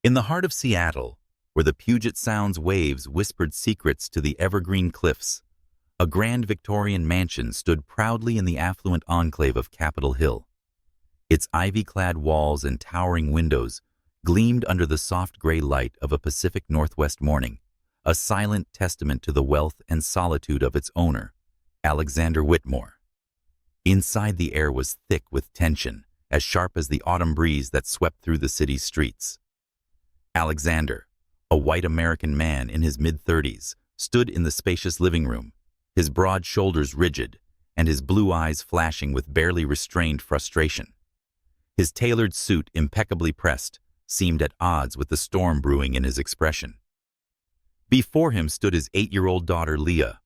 In the heart of Seattle, where the Puget Sound's waves whispered secrets to the evergreen cliffs, a grand Victorian mansion stood proudly in the affluent enclave of Capitol Hill. Its ivy-clad walls and towering windows gleamed under the soft gray light of a Pacific Northwest morning, a silent testament to the wealth and solitude of its owner, Alexander Whitmore. Inside, the air was thick with tension, as sharp as the autumn breeze that swept through the city's streets. Alexander, a white American man in his mid-30s, stood in the spacious living room, his broad shoulders rigid and his blue eyes flashing with barely restrained frustration. His tailored suit, impeccably pressed, seemed at odds with the storm brewing in his expression. Before him stood his 8-year-old daughter, Leah,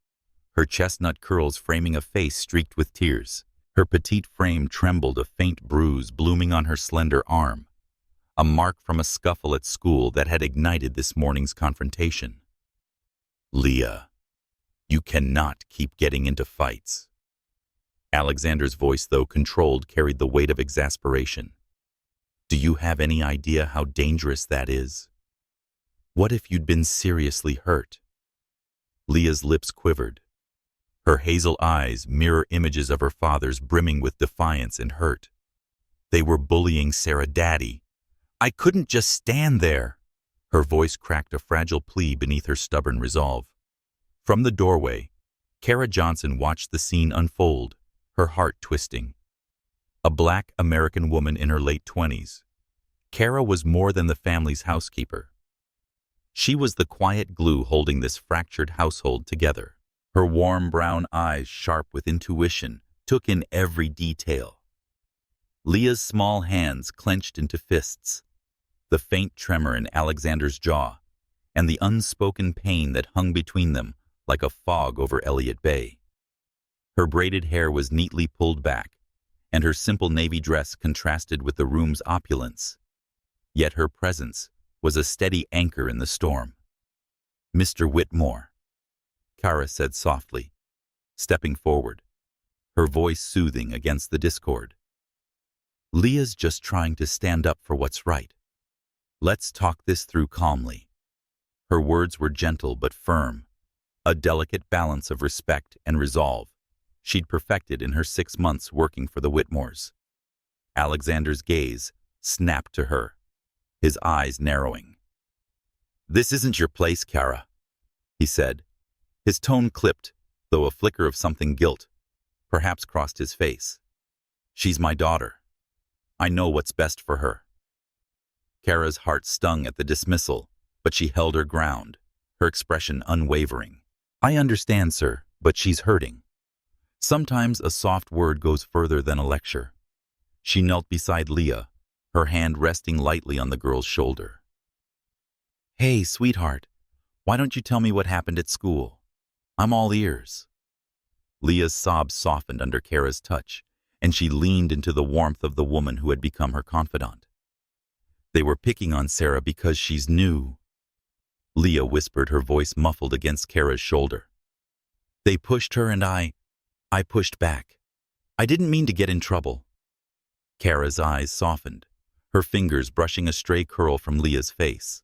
her chestnut curls framing a face streaked with tears. Her petite frame trembled, a faint bruise blooming on her slender arm, a mark from a scuffle at school that had ignited this morning's confrontation. "Leah, you cannot keep getting into fights." Alexander's voice, though controlled, carried the weight of exasperation. "Do you have any idea how dangerous that is? What if you'd been seriously hurt?" Leah's lips quivered, her hazel eyes mirror images of her father's brimming with defiance and hurt. "They were bullying Sarah, Daddy. I couldn't just stand there." Her voice cracked a fragile plea beneath her stubborn resolve. From the doorway, Kara Johnson watched the scene unfold, her heart twisting. A black American woman in her late 20s, Kara was more than the family's housekeeper. She was the quiet glue holding this fractured household together. Her warm brown eyes, sharp with intuition, took in every detail. Leah's small hands clenched into fists, the faint tremor in Alexander's jaw, and the unspoken pain that hung between them like a fog over Elliott Bay. Her braided hair was neatly pulled back, and her simple navy dress contrasted with the room's opulence. Yet her presence was a steady anchor in the storm. "Mr. Whitmore," Kara said softly, stepping forward, her voice soothing against the discord. "Leah's just trying to stand up for what's right. Let's talk this through calmly." Her words were gentle but firm, a delicate balance of respect and resolve she'd perfected in her 6 months working for the Whitmores. Alexander's gaze snapped to her, his eyes narrowing. "This isn't your place, Kara," he said. His tone clipped, though a flicker of something guilt perhaps crossed his face. "She's my daughter. I know what's best for her." Kara's heart stung at the dismissal, but she held her ground, her expression unwavering. "I understand, sir, but she's hurting. Sometimes a soft word goes further than a lecture." She knelt beside Leah, her hand resting lightly on the girl's shoulder. "Hey, sweetheart, why don't you tell me what happened at school? I'm all ears." Leah's sobs softened under Kara's touch, and she leaned into the warmth of the woman who had become her confidant. "They were picking on Sarah because she's new," Leah whispered, her voice muffled against Kara's shoulder. "They pushed her and I pushed back. I didn't mean to get in trouble." Kara's eyes softened, her fingers brushing a stray curl from Leah's face.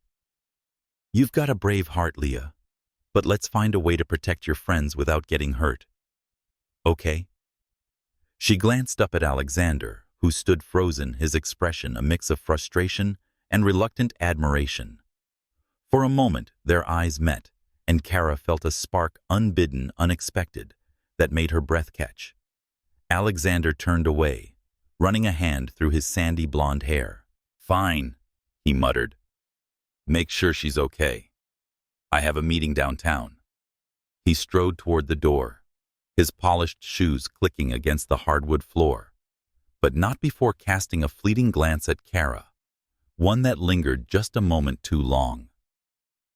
"You've got a brave heart, Leah, but let's find a way to protect your friends without getting hurt. Okay?" She glanced up at Alexander, who stood frozen, his expression a mix of frustration and reluctant admiration. For a moment, their eyes met, and Kara felt a spark unbidden, unexpected, that made her breath catch. Alexander turned away, running a hand through his sandy blonde hair. "Fine," he muttered. "Make sure she's okay. I have a meeting downtown." He strode toward the door, his polished shoes clicking against the hardwood floor, but not before casting a fleeting glance at Kara, one that lingered just a moment too long.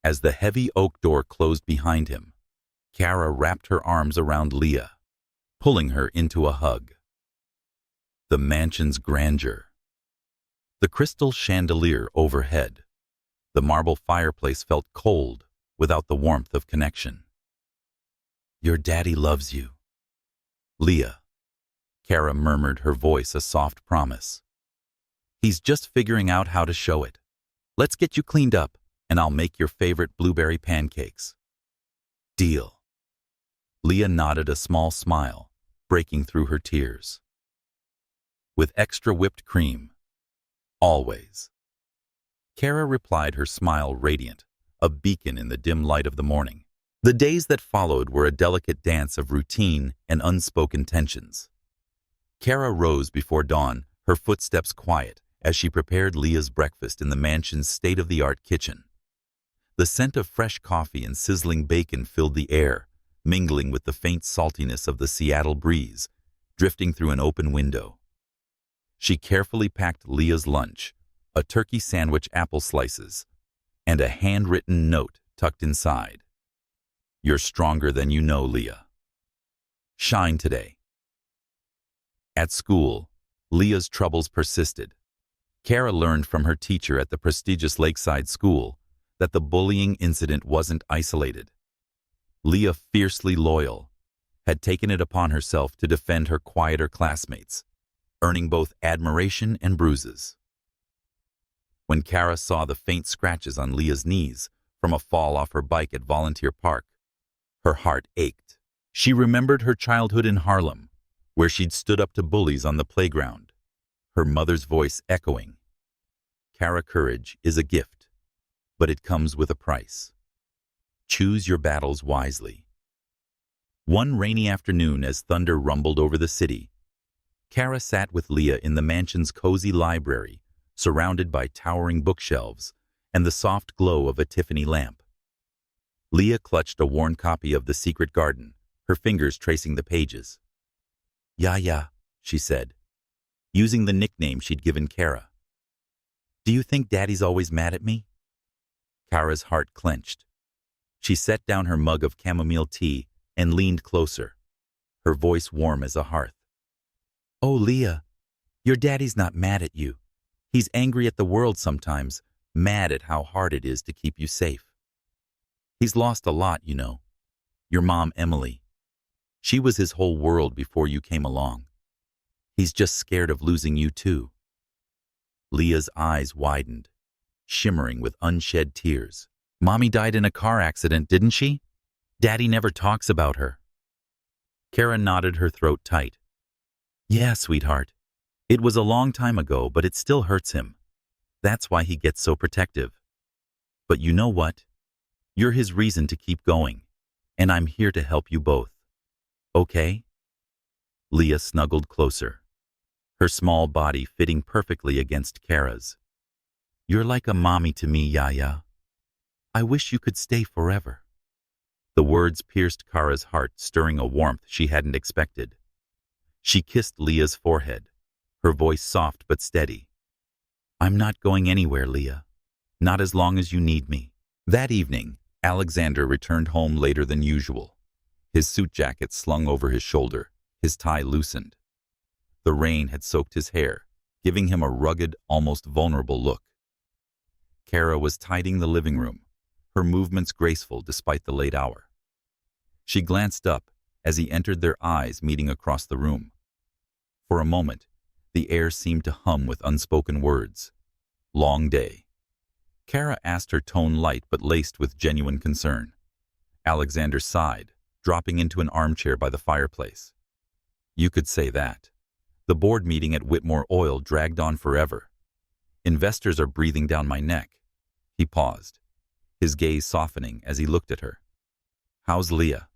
As the heavy oak door closed behind him, Kara wrapped her arms around Leah, pulling her into a hug. The mansion's grandeur. The crystal chandelier overhead. The marble fireplace felt cold without the warmth of connection. "Your daddy loves you, Leah," Kara murmured, her voice a soft promise. "He's just figuring out how to show it." Let's get you cleaned up, and I'll make your favorite blueberry pancakes. Deal. Leah nodded a small smile, breaking through her tears. With extra whipped cream. Always. Kara replied, her smile radiant, a beacon in the dim light of the morning. The days that followed were a delicate dance of routine and unspoken tensions. Kara rose before dawn, her footsteps quiet, as she prepared Leah's breakfast in the mansion's state-of-the-art kitchen. The scent of fresh coffee and sizzling bacon filled the air, mingling with the faint saltiness of the Seattle breeze, drifting through an open window. She carefully packed Leah's lunch, a turkey sandwich, apple slices, and a handwritten note tucked inside. You're stronger than you know, Leah. Shine today. At school, Leah's troubles persisted. Kara learned from her teacher at the prestigious Lakeside School that the bullying incident wasn't isolated. Leah, fiercely loyal, had taken it upon herself to defend her quieter classmates, earning both admiration and bruises. When Kara saw the faint scratches on Leah's knees from a fall off her bike at Volunteer Park, her heart ached. She remembered her childhood in Harlem, where she'd stood up to bullies on the playground, her mother's voice echoing. Kara, courage is a gift, but it comes with a price. Choose your battles wisely. One rainy afternoon, as thunder rumbled over the city, Kara sat with Leah in the mansion's cozy library, surrounded by towering bookshelves and the soft glow of a Tiffany lamp. Leah clutched a worn copy of The Secret Garden, her fingers tracing the pages. "Yaya," she said, using the nickname she'd given Kara. "Do you think Daddy's always mad at me?" Kara's heart clenched. She set down her mug of chamomile tea and leaned closer, her voice warm as a hearth. "Oh, Leah, your daddy's not mad at you. He's angry at the world sometimes, mad at how hard it is to keep you safe. He's lost a lot, you know. Your mom, Emily. She was his whole world before you came along. He's just scared of losing you too." Leah's eyes widened, shimmering with unshed tears. "Mommy died in a car accident, didn't she? Daddy never talks about her." Kara nodded, her throat tight. "Yeah, sweetheart. It was a long time ago, but it still hurts him. That's why he gets so protective. But you know what? You're his reason to keep going, and I'm here to help you both. Okay?" Leah snuggled closer, her small body fitting perfectly against Kara's. "You're like a mommy to me, Yaya. I wish you could stay forever." The words pierced Kara's heart, stirring a warmth she hadn't expected. She kissed Leah's forehead, her voice soft but steady. "I'm not going anywhere, Leah. Not as long as you need me." That evening, Alexander returned home later than usual, his suit jacket slung over his shoulder, his tie loosened. The rain had soaked his hair, giving him a rugged, almost vulnerable look. Kara was tidying the living room, her movements graceful despite the late hour. She glanced up as he entered, their eyes meeting across the room. For a moment, the air seemed to hum with unspoken words. "Long day." Kara asked, her tone light but laced with genuine concern. Alexander sighed, dropping into an armchair by the fireplace. "You could say that. The board meeting at Whitmore Oil dragged on forever. Investors are breathing down my neck." He paused, his gaze softening as he looked at her. "How's Leah?"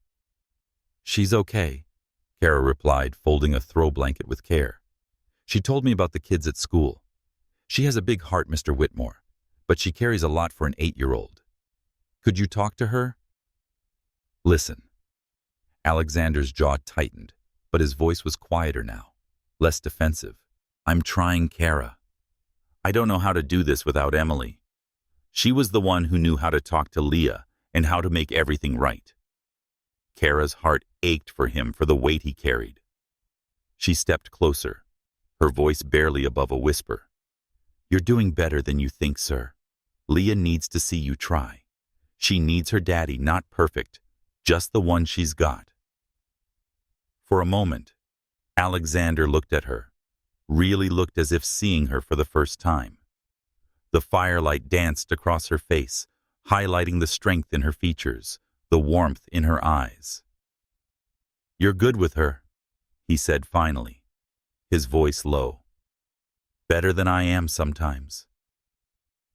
"She's okay," Kara replied, folding a throw blanket with care. "She told me about the kids at school. She has a big heart, Mr. Whitmore, but she carries a lot for an 8-year-old. Could you talk to her?" "Listen." Alexander's jaw tightened, but his voice was quieter now, less defensive. "I'm trying, Kara. I don't know how to do this without Emily. She was the one who knew how to talk to Leah and how to make everything right." Kara's heart ached for him, for the weight he carried. She stepped closer, her voice barely above a whisper. "You're doing better than you think, sir. Leah needs to see you try. She needs her daddy, not perfect, just the one she's got." For a moment, Alexander looked at her, really looked, as if seeing her for the first time. The firelight danced across her face, highlighting the strength in her features, the warmth in her eyes. "You're good with her," he said finally, his voice low. "Better than I am sometimes."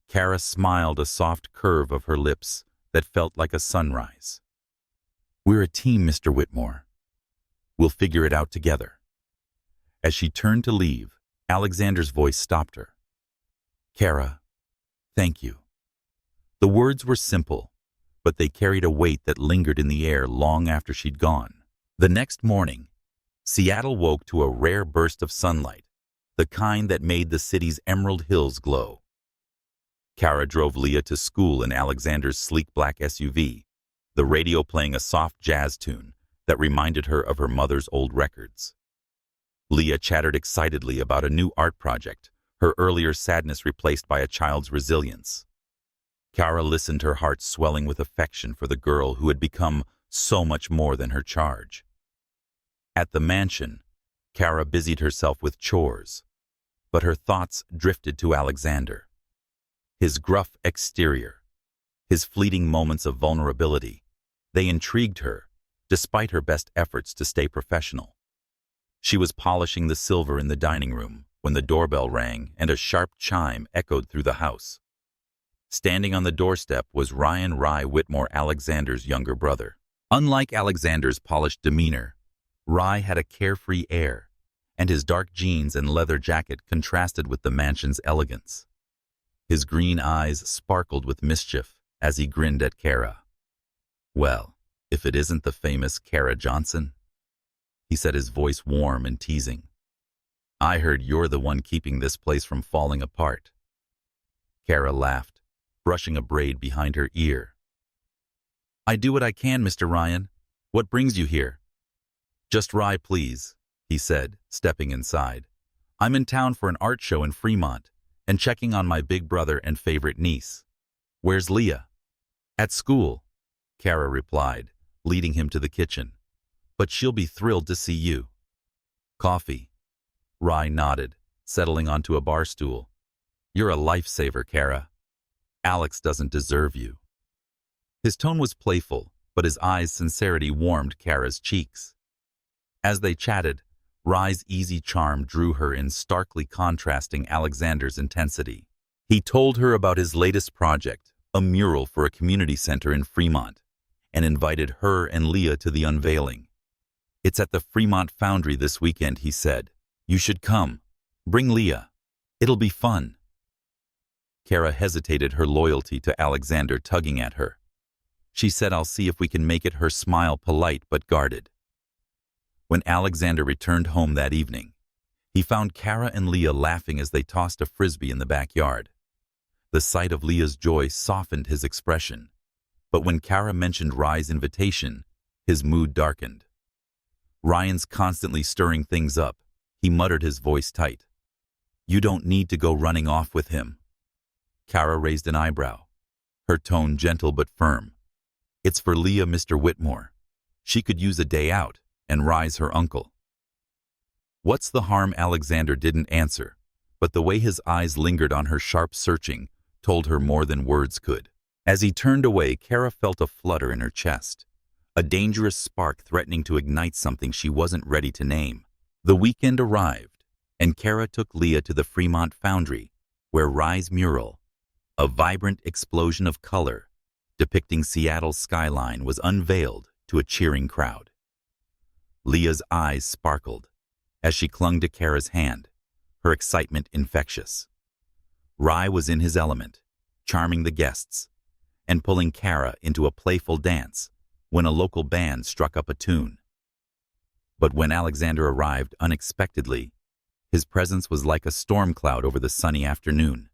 Kara smiled, a soft curve of her lips that felt like a sunrise. "We're a team, Mr. Whitmore. We'll figure it out together." As she turned to leave, Alexander's voice stopped her. "Kara, thank you." The words were simple, but they carried a weight that lingered in the air long after she'd gone. The next morning, Seattle woke to a rare burst of sunlight, the kind that made the city's emerald hills glow. Kara drove Leah to school in Alexander's sleek black SUV, the radio playing a soft jazz tune that reminded her of her mother's old records. Leah chattered excitedly about a new art project, her earlier sadness replaced by a child's resilience. Kara listened, her heart swelling with affection for the girl who had become so much more than her charge. At the mansion, Kara busied herself with chores, but her thoughts drifted to Alexander. His gruff exterior, his fleeting moments of vulnerability, they intrigued her, despite her best efforts to stay professional. She was polishing the silver in the dining room when the doorbell rang and a sharp chime echoed through the house. Standing on the doorstep was Ryan Whitmore, Alexander's younger brother. Unlike Alexander's polished demeanor, Rye had a carefree air, and his dark jeans and leather jacket contrasted with the mansion's elegance. His green eyes sparkled with mischief as he grinned at Kara. "Well, if it isn't the famous Kara Johnson," he said, his voice warm and teasing. "I heard you're the one keeping this place from falling apart." Kara laughed, brushing a braid behind her ear. "I do what I can, Mr. Ryan. What brings you here?" "Just Rye, please," he said, stepping inside. "I'm in town for an art show in Fremont and checking on my big brother and favorite niece." "Where's Leah?" "At school," Kara replied, leading him to the kitchen. "But she'll be thrilled to see you." "Coffee?" Rye nodded, settling onto a bar stool. "You're a lifesaver, Kara. Alex doesn't deserve you." His tone was playful, but his eyes' sincerity warmed Kara's cheeks. As they chatted, Rye's easy charm drew her in, starkly contrasting Alexander's intensity. He told her about his latest project, a mural for a community center in Fremont, and invited her and Leah to the unveiling. "It's at the Fremont Foundry this weekend," he said. "You should come. Bring Leah. It'll be fun." Kara hesitated, her loyalty to Alexander tugging at her. She said, "I'll see if we can make it," her smile polite but guarded. When Alexander returned home that evening, he found Kara and Leah laughing as they tossed a frisbee in the backyard. The sight of Leah's joy softened his expression, but when Kara mentioned Rye's invitation, his mood darkened. "Ryan's constantly stirring things up," he muttered, his voice tight. "You don't need to go running off with him." Kara raised an eyebrow, her tone gentle but firm. "It's for Leah, Mr. Whitmore. She could use a day out, and Rye's her uncle." "What's the harm?" Alexander didn't answer, but the way his eyes lingered on her, sharp searching, told her more than words could. As he turned away, Kara felt a flutter in her chest, a dangerous spark threatening to ignite something she wasn't ready to name. The weekend arrived, and Kara took Leah to the Fremont Foundry, where Rye's mural, a vibrant explosion of color depicting Seattle's skyline, was unveiled to a cheering crowd. Leah's eyes sparkled as she clung to Kara's hand, her excitement infectious. Rye was in his element, charming the guests and pulling Kara into a playful dance when a local band struck up a tune. But when Alexander arrived unexpectedly, his presence was like a storm cloud over the sunny afternoon.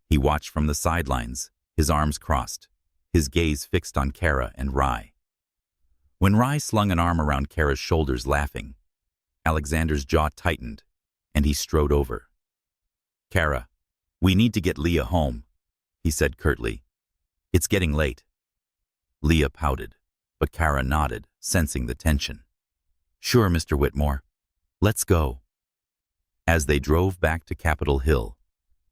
He watched from the sidelines, his arms crossed, his gaze fixed on Kara and Rye. When Rye slung an arm around Kara's shoulders, laughing, Alexander's jaw tightened, and he strode over. "Kara, we need to get Leah home," he said curtly. "It's getting late." Leah pouted, but Kara nodded, sensing the tension. "Sure, Mr. Whitmore. Let's go." As they drove back to Capitol Hill,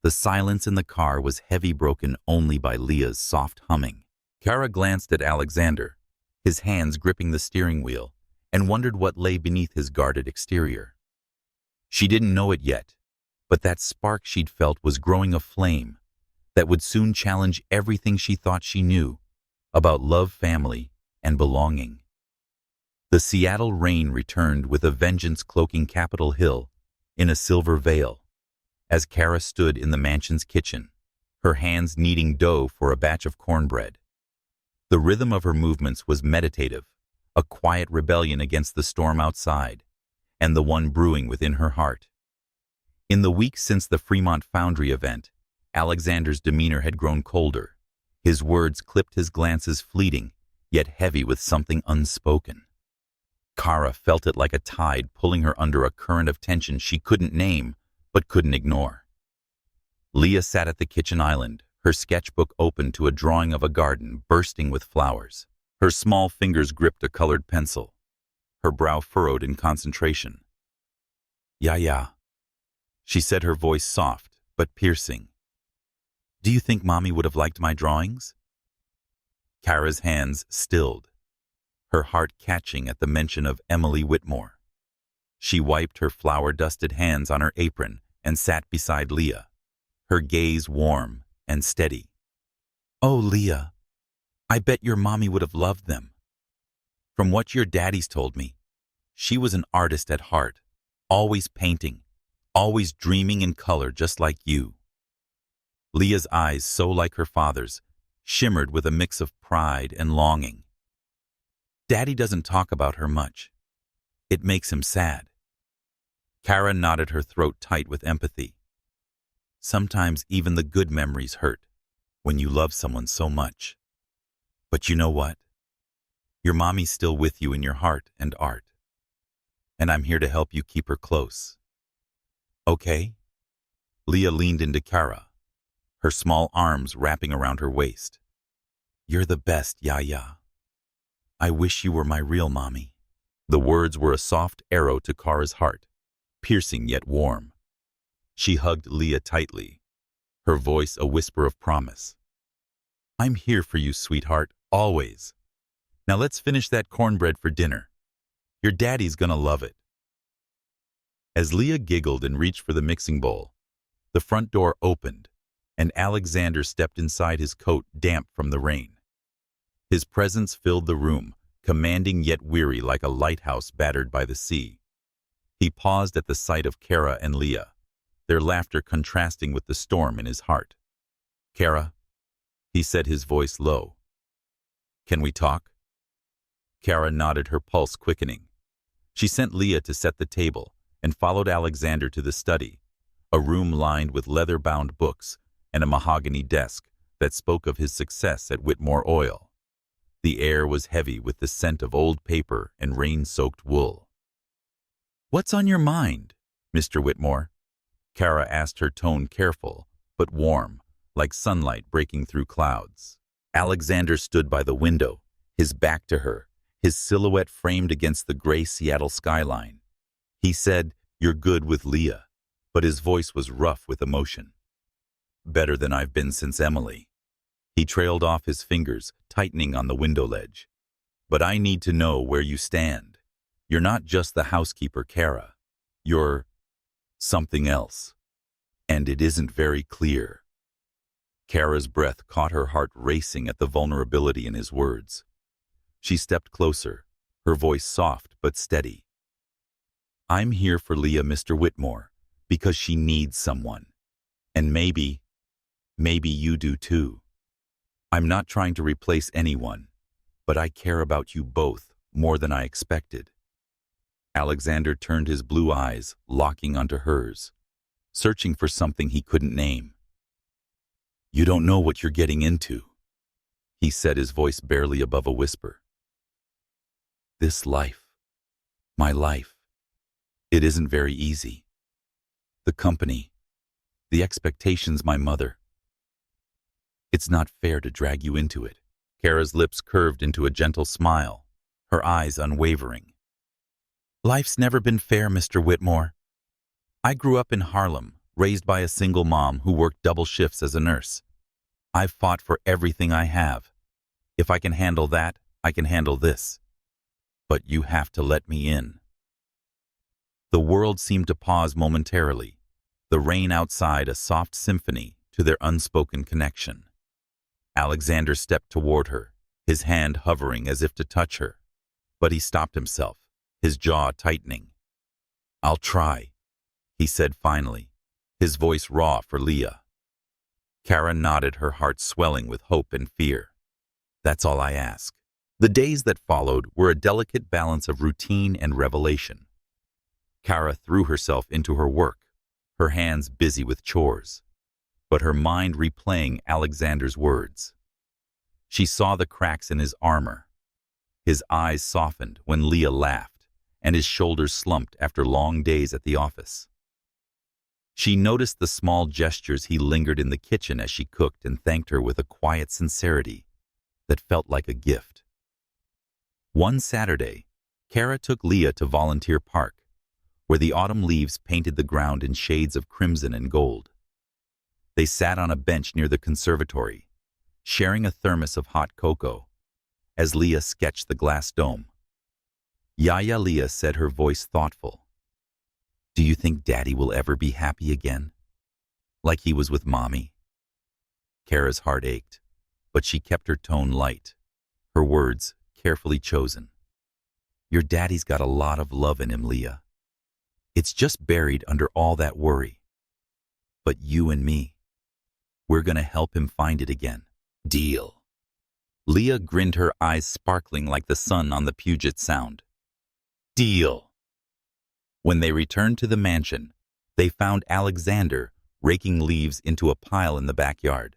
The silence in the car was heavy, broken only by Leah's soft humming. Kara glanced at Alexander, his hands gripping the steering wheel, and wondered what lay beneath his guarded exterior. She didn't know it yet, but that spark she'd felt was growing a flame that would soon challenge everything she thought she knew about love, family, and belonging. The Seattle rain returned with a vengeance, cloaking Capitol Hill in a silver veil. As Kara stood in the mansion's kitchen, her hands kneading dough for a batch of cornbread. The rhythm of her movements was meditative, a quiet rebellion against the storm outside, and the one brewing within her heart. In the weeks since the Fremont Foundry event, Alexander's demeanor had grown colder. His words clipped, his glances fleeting, yet heavy with something unspoken. Kara felt it like a tide pulling her under a current of tension she couldn't name, but couldn't ignore. Leah sat at the kitchen island, her sketchbook open to a drawing of a garden bursting with flowers. Her small fingers gripped a colored pencil, her brow furrowed in concentration. Yeah, she said, her voice soft but piercing. Do you think Mommy would have liked my drawings? Kara's hands stilled, her heart catching at the mention of Emily Whitmore. She wiped her flour-dusted hands on her apron and sat beside Leah, her gaze warm and steady. Oh, Leah, I bet your mommy would have loved them. From what your daddy's told me, she was an artist at heart, always painting, always dreaming in color just like you. Leah's eyes, so like her father's, shimmered with a mix of pride and longing. Daddy doesn't talk about her much. It makes him sad. Kara nodded, her throat tight with empathy. Sometimes even the good memories hurt when you love someone so much. But you know what? Your mommy's still with you in your heart and art. And I'm here to help you keep her close. Okay? Leah leaned into Kara, her small arms wrapping around her waist. You're the best, Yaya. I wish you were my real mommy. The words were a soft arrow to Kara's heart, piercing yet warm. She hugged Leah tightly, her voice a whisper of promise. I'm here for you, sweetheart, always. Now let's finish that cornbread for dinner. Your daddy's gonna love it. As Leah giggled and reached for the mixing bowl, the front door opened, and Alexander stepped inside, his coat damp from the rain. His presence filled the room, commanding yet weary, like a lighthouse battered by the sea. He paused at the sight of Kara and Leah, their laughter contrasting with the storm in his heart. Kara, he said, his voice low. Can we talk? Kara nodded, her pulse quickening. She sent Leah to set the table and followed Alexander to the study, a room lined with leather-bound books and a mahogany desk that spoke of his success at Whitmore Oil. The air was heavy with the scent of old paper and rain-soaked wool. What's on your mind, Mr. Whitmore? Kara asked, her tone careful but warm, like sunlight breaking through clouds. Alexander stood by the window, his back to her, his silhouette framed against the gray Seattle skyline. He said, "You're good with Leah," but his voice was rough with emotion. Better than I've been since Emily. He trailed off, his fingers tightening on the window ledge. But I need to know where you stand. You're not just the housekeeper, Kara. You're something else. And it isn't very clear. Kara's breath caught, her heart racing at the vulnerability in his words. She stepped closer, her voice soft but steady. I'm here for Leah, Mr. Whitmore, because she needs someone. And maybe you do too. I'm not trying to replace anyone, but I care about you both more than I expected. Alexander turned, his blue eyes locking onto hers, searching for something he couldn't name. You don't know what you're getting into, he said, his voice barely above a whisper. This life, my life, it isn't very easy. The company, the expectations, my mother. It's not fair to drag you into it. Kara's lips curved into a gentle smile, her eyes unwavering. Life's never been fair, Mr. Whitmore. I grew up in Harlem, raised by a single mom who worked double shifts as a nurse. I've fought for everything I have. If I can handle that, I can handle this. But you have to let me in." The world seemed to pause momentarily, the rain outside a soft symphony to their unspoken connection. Alexander stepped toward her, his hand hovering as if to touch her. But he stopped himself, his jaw tightening. "I'll try," he said finally, his voice raw for Leah. Kara nodded, her heart swelling with hope and fear. "That's all I ask." The days that followed were a delicate balance of routine and revelation. Kara threw herself into her work, her hands busy with chores, but her mind replaying Alexander's words. She saw the cracks in his armor. His eyes softened when Leah laughed, and his shoulders slumped after long days at the office. She noticed the small gestures he lingered in the kitchen as she cooked and thanked her with a quiet sincerity that felt like a gift. One Saturday, Kara took Leah to Volunteer Park, where the autumn leaves painted the ground in shades of crimson and gold. They sat on a bench near the conservatory, sharing a thermos of hot cocoa, as Leah sketched the glass dome. "Yaya," Leah said, her voice thoughtful. "Do you think Daddy will ever be happy again? Like he was with Mommy?" Kara's heart ached, but she kept her tone light, her words carefully chosen. "Your daddy's got a lot of love in him, Leah. It's just buried under all that worry. But you and me, we're gonna help him find it again. Deal." Leah grinned, her eyes sparkling like the sun on the Puget Sound. "Deal." When they returned to the mansion, they found Alexander raking leaves into a pile in the backyard.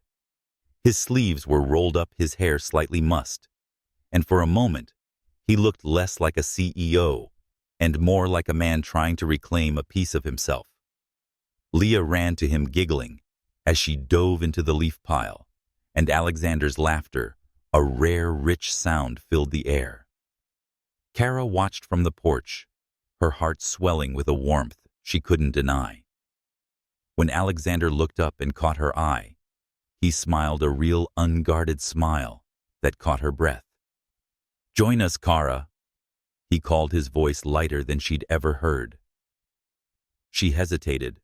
His sleeves were rolled up, his hair slightly mussed, and for a moment, he looked less like a CEO and more like a man trying to reclaim a piece of himself. Leah ran to him giggling as she dove into the leaf pile, and Alexander's laughter, a rare, rich sound, filled the air. Kara watched from the porch, her heart swelling with a warmth she couldn't deny. When Alexander looked up and caught her eye, he smiled, a real unguarded smile that caught her breath. "Join us, Kara," he called, his voice lighter than she'd ever heard. She hesitated,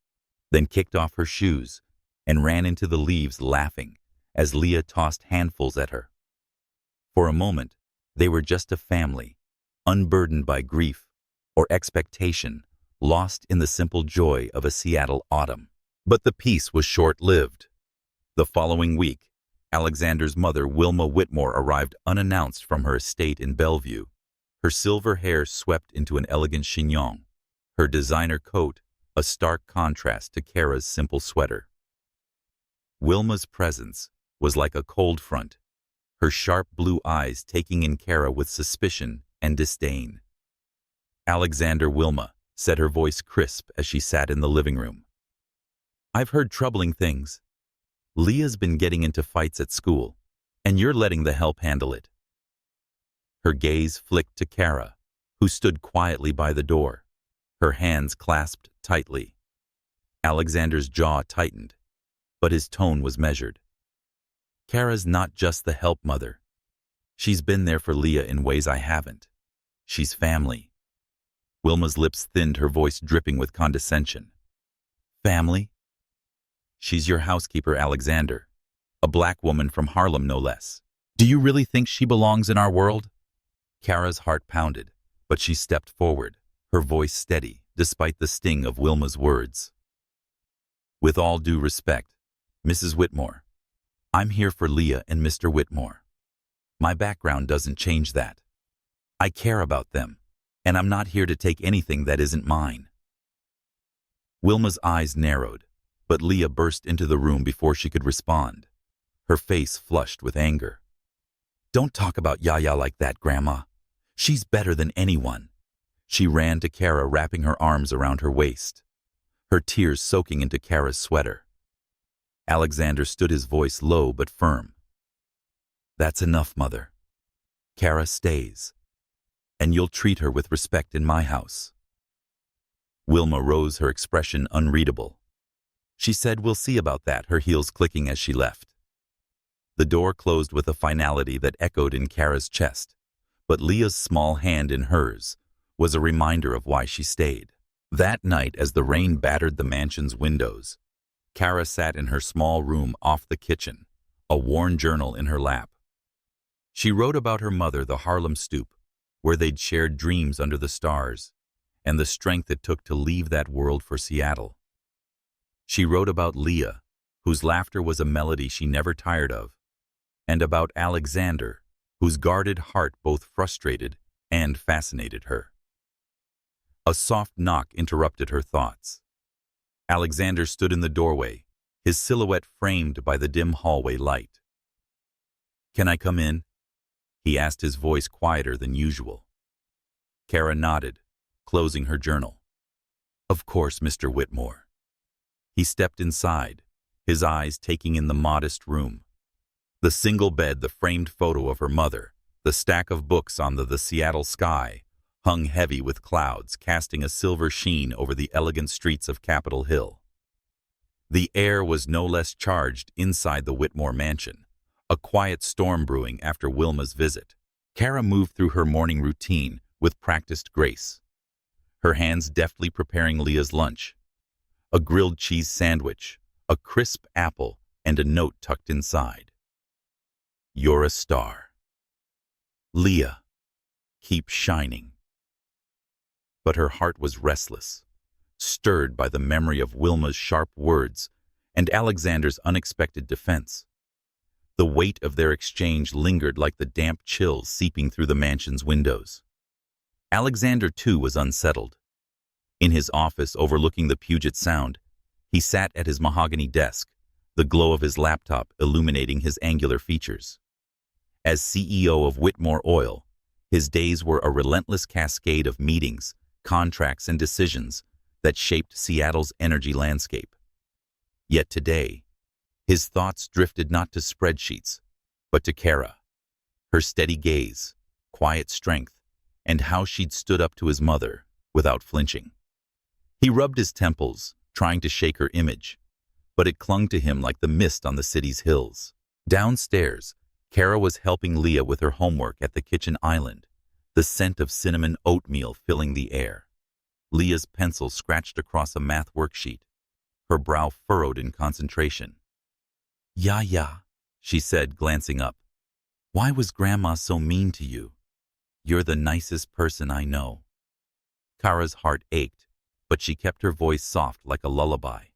then kicked off her shoes and ran into the leaves, laughing as Leah tossed handfuls at her. For a moment, they were just a family, unburdened by grief or expectation, lost in the simple joy of a Seattle autumn. But the peace was short-lived. The following week, Alexander's mother, Wilma Whitmore, arrived unannounced from her estate in Bellevue, her silver hair swept into an elegant chignon, her designer coat a stark contrast to Kara's simple sweater. Wilma's presence was like a cold front, her sharp blue eyes taking in Kara with suspicion and disdain. "Alexander," Wilma said, her voice crisp as she sat in the living room. "I've heard troubling things. Leah's been getting into fights at school, and you're letting the help handle it." Her gaze flicked to Kara, who stood quietly by the door, her hands clasped tightly. Alexander's jaw tightened, but his tone was measured. "Kara's not just the help mother. She's been there for Leah in ways I haven't. She's family." Wilma's lips thinned, her voice dripping with condescension. "Family? She's your housekeeper, Alexander, a black woman from Harlem, no less. Do you really think she belongs in our world?" Kara's heart pounded, but she stepped forward, her voice steady despite the sting of Wilma's words. "With all due respect, Mrs. Whitmore, I'm here for Leah and Mr. Whitmore. My background doesn't change that. I care about them, and I'm not here to take anything that isn't mine." Wilma's eyes narrowed, but Leah burst into the room before she could respond, her face flushed with anger. "Don't talk about Yaya like that, Grandma. She's better than anyone." She ran to Kara, wrapping her arms around her waist, her tears soaking into Kara's sweater. Alexander stood, his voice low but firm. "That's enough, Mother. Kara stays, and you'll treat her with respect in my house." Wilma rose, her expression unreadable. She said, "We'll see about that," her heels clicking as she left. The door closed with a finality that echoed in Kara's chest, but Leah's small hand in hers was a reminder of why she stayed. That night, as the rain battered the mansion's windows, Kara sat in her small room off the kitchen, a worn journal in her lap. She wrote about her mother, the Harlem stoop, where they'd shared dreams under the stars, and the strength it took to leave that world for Seattle. She wrote about Leah, whose laughter was a melody she never tired of, and about Alexander, whose guarded heart both frustrated and fascinated her. A soft knock interrupted her thoughts. Alexander stood in the doorway, his silhouette framed by the dim hallway light. "Can I come in?" he asked, his voice quieter than usual. Kara nodded, closing her journal. "Of course, Mr. Whitmore." He stepped inside, his eyes taking in the modest room. The single bed, the framed photo of her mother, the stack of books on the Seattle sky, hung heavy with clouds, casting a silver sheen over the elegant streets of Capitol Hill. The air was no less charged inside the Whitmore mansion, a quiet storm brewing after Wilma's visit. Kara moved through her morning routine with practiced grace, her hands deftly preparing Leah's lunch. A grilled cheese sandwich, a crisp apple, and a note tucked inside. "You're a star. Leah, keep shining." But her heart was restless, stirred by the memory of Wilma's sharp words and Alexander's unexpected defense. The weight of their exchange lingered like the damp chills seeping through the mansion's windows. Alexander, too, was unsettled. In his office overlooking the Puget Sound, he sat at his mahogany desk, the glow of his laptop illuminating his angular features. As CEO of Whitmore Oil, his days were a relentless cascade of meetings, contracts, and decisions that shaped Seattle's energy landscape. Yet today, his thoughts drifted not to spreadsheets, but to Kara, her steady gaze, quiet strength, and how she'd stood up to his mother without flinching. He rubbed his temples, trying to shake her image, but it clung to him like the mist on the city's hills. Downstairs, Kara was helping Leah with her homework at the kitchen island, the scent of cinnamon oatmeal filling the air. Leah's pencil scratched across a math worksheet, her brow furrowed in concentration. Yeah, she said, glancing up. "Why was Grandma so mean to you? You're the nicest person I know." Kara's heart ached, but she kept her voice soft like a lullaby.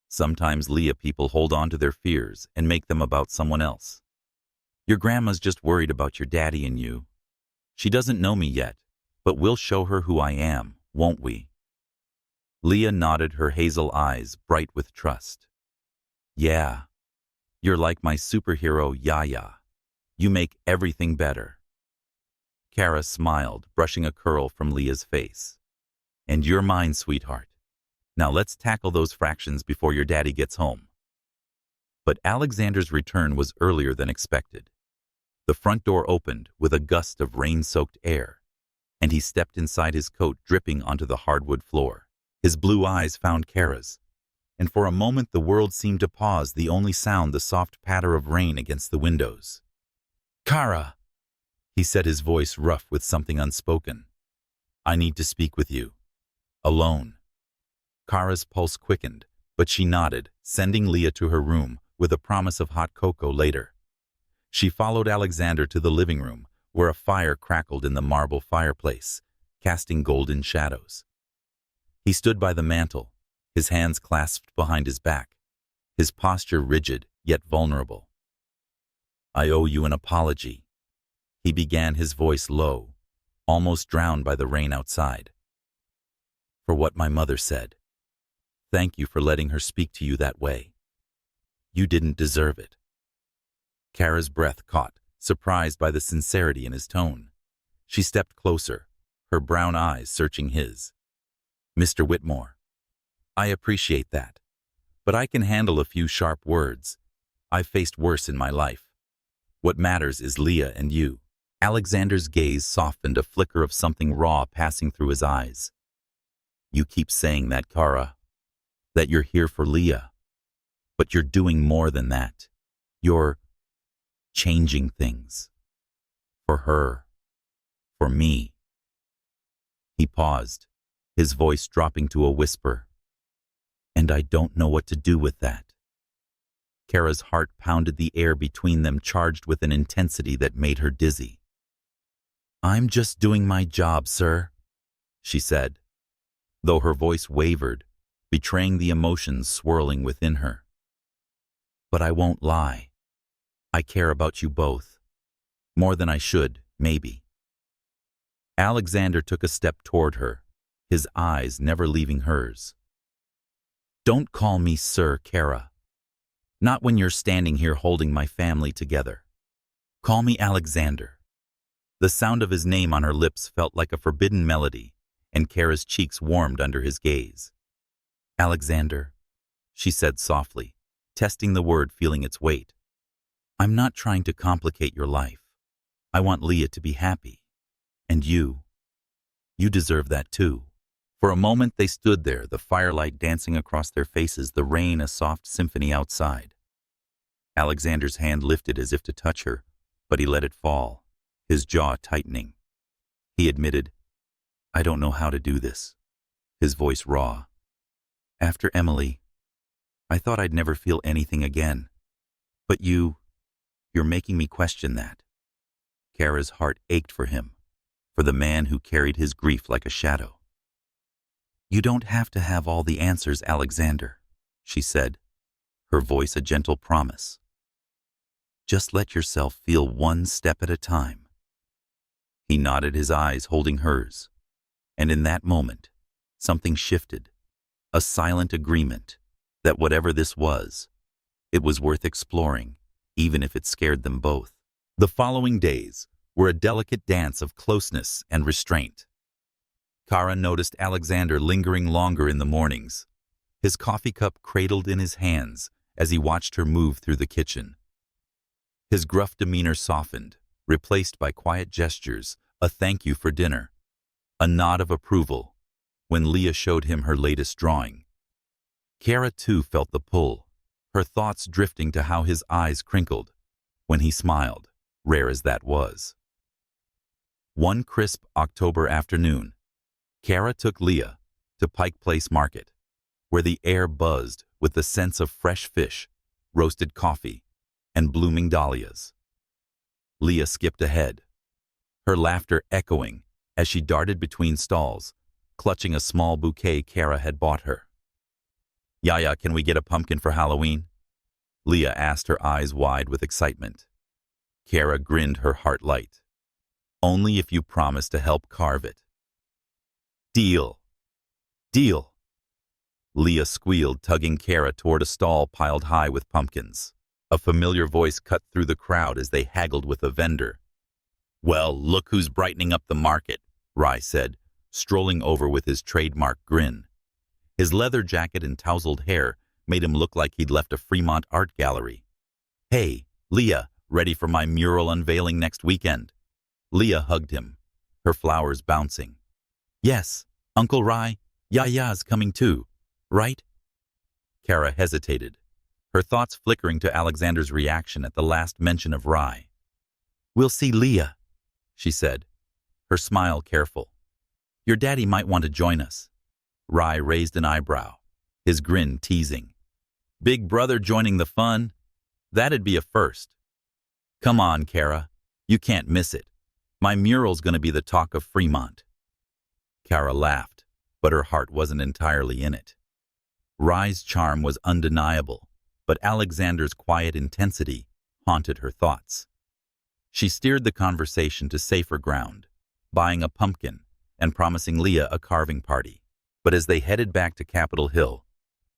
Sometimes Leah people hold on to their fears and make them about someone else. "Your grandma's just worried about your daddy and you. She doesn't know me yet, but we'll show her who I am, won't we?" Leah nodded, her hazel eyes bright with trust. "Yeah, you're like my superhero Yaya. You make everything better." Kara smiled, brushing a curl from Leah's face. "And you're mine, sweetheart. Now let's tackle those fractions before your daddy gets home." But Alexander's return was earlier than expected. The front door opened with a gust of rain-soaked air, and he stepped inside, his coat dripping onto the hardwood floor. His blue eyes found Kara's, and for a moment the world seemed to pause, the only sound the soft patter of rain against the windows. "Kara," he said, his voice rough with something unspoken. "I need to speak with you. Alone." Kara's pulse quickened, but she nodded, sending Leah to her room with a promise of hot cocoa later. She followed Alexander to the living room, where a fire crackled in the marble fireplace, casting golden shadows. He stood by the mantel, his hands clasped behind his back, his posture rigid yet vulnerable. "I owe you an apology," he began, his voice low, almost drowned by the rain outside. "For what my mother said. Thank you for letting her speak to you that way. You didn't deserve it." Kara's breath caught, surprised by the sincerity in his tone. She stepped closer, her brown eyes searching his. "Mr. Whitmore, I appreciate that, but I can handle a few sharp words. I've faced worse in my life. What matters is Leah and you." Alexander's gaze softened, a flicker of something raw passing through his eyes. "You keep saying that, Kara. that you're here for Leah. But you're doing more than that. You're changing things. For her. For me. He paused, his voice dropping to a whisper. And I don't know what to do with that. Kara's heart pounded the air between them, charged with an intensity that made her dizzy. I'm just doing my job, sir, she said, though her voice wavered, betraying the emotions swirling within her. But I won't lie. I care about you both. More than I should, maybe. Alexander took a step toward her, his eyes never leaving hers. Don't call me Sir, Kara. Not when you're standing here holding my family together. Call me Alexander. The sound of his name on her lips felt like a forbidden melody, and Kara's cheeks warmed under his gaze. Alexander, she said softly, testing the word, feeling its weight. I'm not trying to complicate your life. I want Leah to be happy. And you deserve that too. For a moment they stood there, the firelight dancing across their faces, the rain a soft symphony outside. Alexander's hand lifted as if to touch her, but he let it fall, his jaw tightening. He admitted, I don't know how to do this, his voice raw. After Emily, I thought I'd never feel anything again. But you're making me question that. Kara's heart ached for him, for the man who carried his grief like a shadow. You don't have to have all the answers, Alexander, she said, her voice a gentle promise. Just let yourself feel one step at a time. He nodded, his eyes holding hers, and in that moment, something shifted, a silent agreement that whatever this was, it was worth exploring, even if it scared them both. The following days were a delicate dance of closeness and restraint. Kara noticed Alexander lingering longer in the mornings, his coffee cup cradled in his hands as he watched her move through the kitchen. His gruff demeanor softened, replaced by quiet gestures, a thank you for dinner, a nod of approval, when Leah showed him her latest drawing. Kara too felt the pull, her thoughts drifting to how his eyes crinkled when he smiled, rare as that was. One crisp October afternoon, Kara took Leah to Pike Place Market, where the air buzzed with the scents of fresh fish, roasted coffee, and blooming dahlias. Leah skipped ahead, her laughter echoing as she darted between stalls, clutching a small bouquet Kara had bought her. Yaya, can we get a pumpkin for Halloween? Leah asked, her eyes wide with excitement. Kara grinned, her heart light. Only if you promise to help carve it. Deal. Deal. Leah squealed, tugging Kara toward a stall piled high with pumpkins. A familiar voice cut through the crowd as they haggled with a vendor. Well, look who's brightening up the market, Rye said, strolling over with his trademark grin. His leather jacket and tousled hair made him look like he'd left a Fremont art gallery. Hey, Leah, ready for my mural unveiling next weekend? Leah hugged him, her flowers bouncing. Yes, Uncle Rye, Yaya's coming too, right? Kara hesitated, her thoughts flickering to Alexander's reaction at the last mention of Rye. We'll see Leah, she said, her smile careful. Your daddy might want to join us. Rye raised an eyebrow, his grin teasing. Big brother joining the fun? That'd be a first. Come on, Kara, you can't miss it. My mural's going to be the talk of Fremont. Kara laughed, but her heart wasn't entirely in it. Rye's charm was undeniable, but Alexander's quiet intensity haunted her thoughts. She steered the conversation to safer ground, buying a pumpkin and promising Leah a carving party. But as they headed back to Capitol Hill,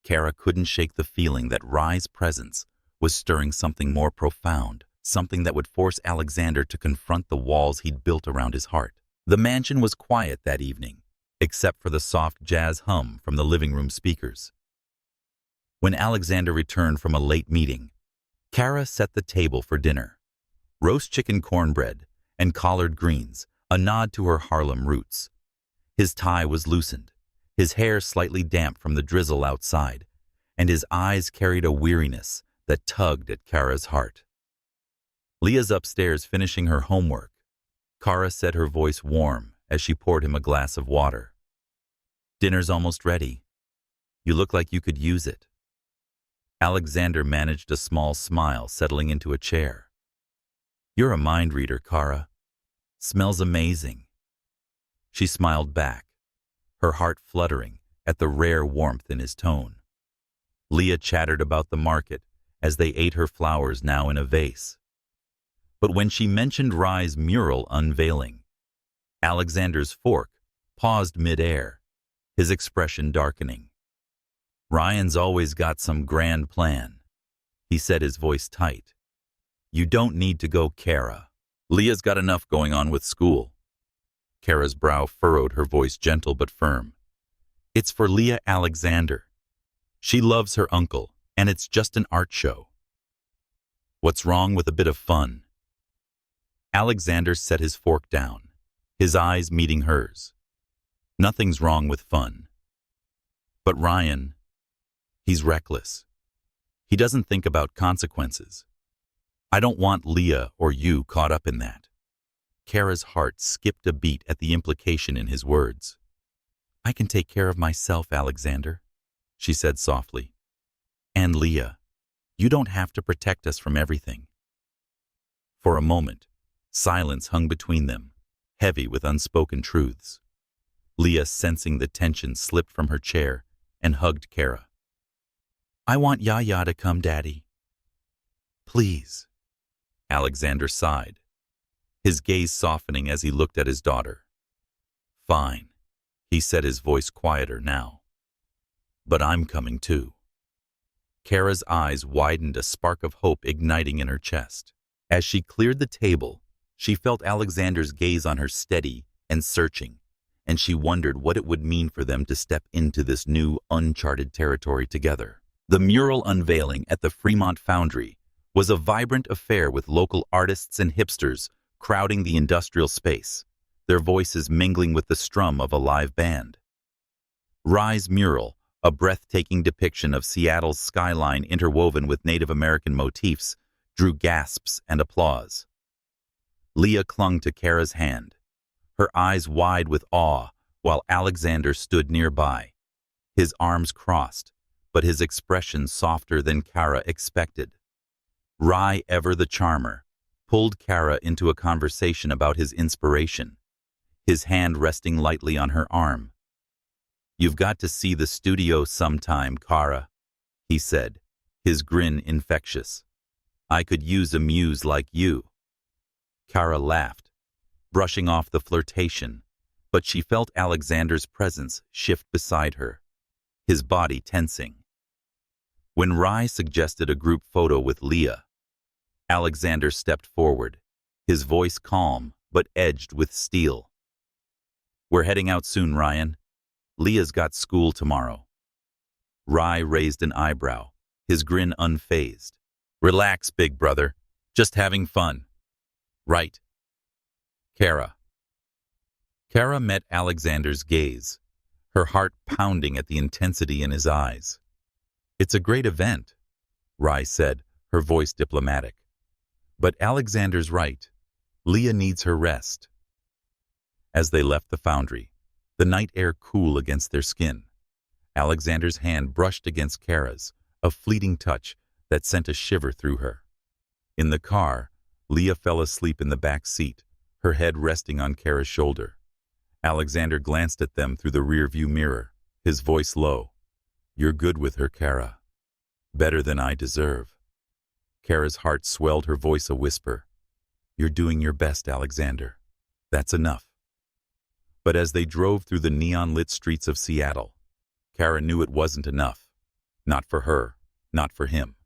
Kara couldn't shake the feeling that Rye's presence was stirring something more profound, something that would force Alexander to confront the walls he'd built around his heart. The mansion was quiet that evening, except for the soft jazz hum from the living room speakers. When Alexander returned from a late meeting, Kara set the table for dinner. Roast chicken cornbread and collard greens, a nod to her Harlem roots. His tie was loosened, his hair slightly damp from the drizzle outside, and his eyes carried a weariness that tugged at Kara's heart. Leah's upstairs finishing her homework. Kara said, her voice warm as she poured him a glass of water. "Dinner's almost ready. You look like you could use it." Alexander managed a small smile, settling into a chair. "You're a mind reader, Kara. Smells amazing." She smiled back, her heart fluttering at the rare warmth in his tone. Leah chattered about the market as they ate her flowers now in a vase. But when she mentioned Rye's mural unveiling, Alexander's fork paused mid-air, his expression darkening. "Ryan's always got some grand plan," he said, his voice tight. "You don't need to go, Kara. Leah's got enough going on with school." Kara's brow furrowed, her voice gentle but firm. "It's for Leah Alexander. She loves her uncle, and it's just an art show. What's wrong with a bit of fun?" Alexander set his fork down, his eyes meeting hers. "Nothing's wrong with fun. But Ryan, he's reckless. He doesn't think about consequences. I don't want Leah or you caught up in that." Kara's heart skipped a beat at the implication in his words. "I can take care of myself, Alexander," she said softly. "And Leah, you don't have to protect us from everything." For a moment, silence hung between them, heavy with unspoken truths. Leah, sensing the tension, slipped from her chair and hugged Kara. "I want Yaya to come, Daddy." "Please." Alexander sighed, his gaze softening as he looked at his daughter. "Fine," he said, his voice quieter now. "But I'm coming too." Kara's eyes widened, a spark of hope igniting in her chest. As she cleared the table, she felt Alexander's gaze on her, steady and searching, and she wondered what it would mean for them to step into this new, uncharted territory together. The mural unveiling at the Fremont Foundry was a vibrant affair, with local artists and hipsters crowding the industrial space, their voices mingling with the strum of a live band. Rye's mural, a breathtaking depiction of Seattle's skyline interwoven with Native American motifs, drew gasps and applause. Leah clung to Kara's hand, her eyes wide with awe, while Alexander stood nearby, his arms crossed, but his expression softer than Kara expected. Rye, ever the charmer, pulled Kara into a conversation about his inspiration, his hand resting lightly on her arm. "You've got to see the studio sometime, Kara," he said, his grin infectious. "I could use a muse like you." Kara laughed, brushing off the flirtation, but she felt Alexander's presence shift beside her, his body tensing. When Rye suggested a group photo with Leah, Alexander stepped forward, his voice calm but edged with steel. "We're heading out soon, Ryan. Leah's got school tomorrow." Rye raised an eyebrow, his grin unfazed. "Relax, big brother. Just having fun. Right." Kara. Kara met Alexander's gaze, her heart pounding at the intensity in his eyes. "It's a great event," Rye said, her voice diplomatic. "But Alexander's right. Leah needs her rest." As they left the foundry, the night air cool against their skin, Alexander's hand brushed against Kara's, a fleeting touch that sent a shiver through her. In the car, Leah fell asleep in the back seat, her head resting on Kara's shoulder. Alexander glanced at them through the rearview mirror, his voice low. "You're good with her, Kara. Better than I deserve." Kara's heart swelled, her voice a whisper. "You're doing your best, Alexander. That's enough." But as they drove through the neon-lit streets of Seattle, Kara knew it wasn't enough. Not for her, not for him.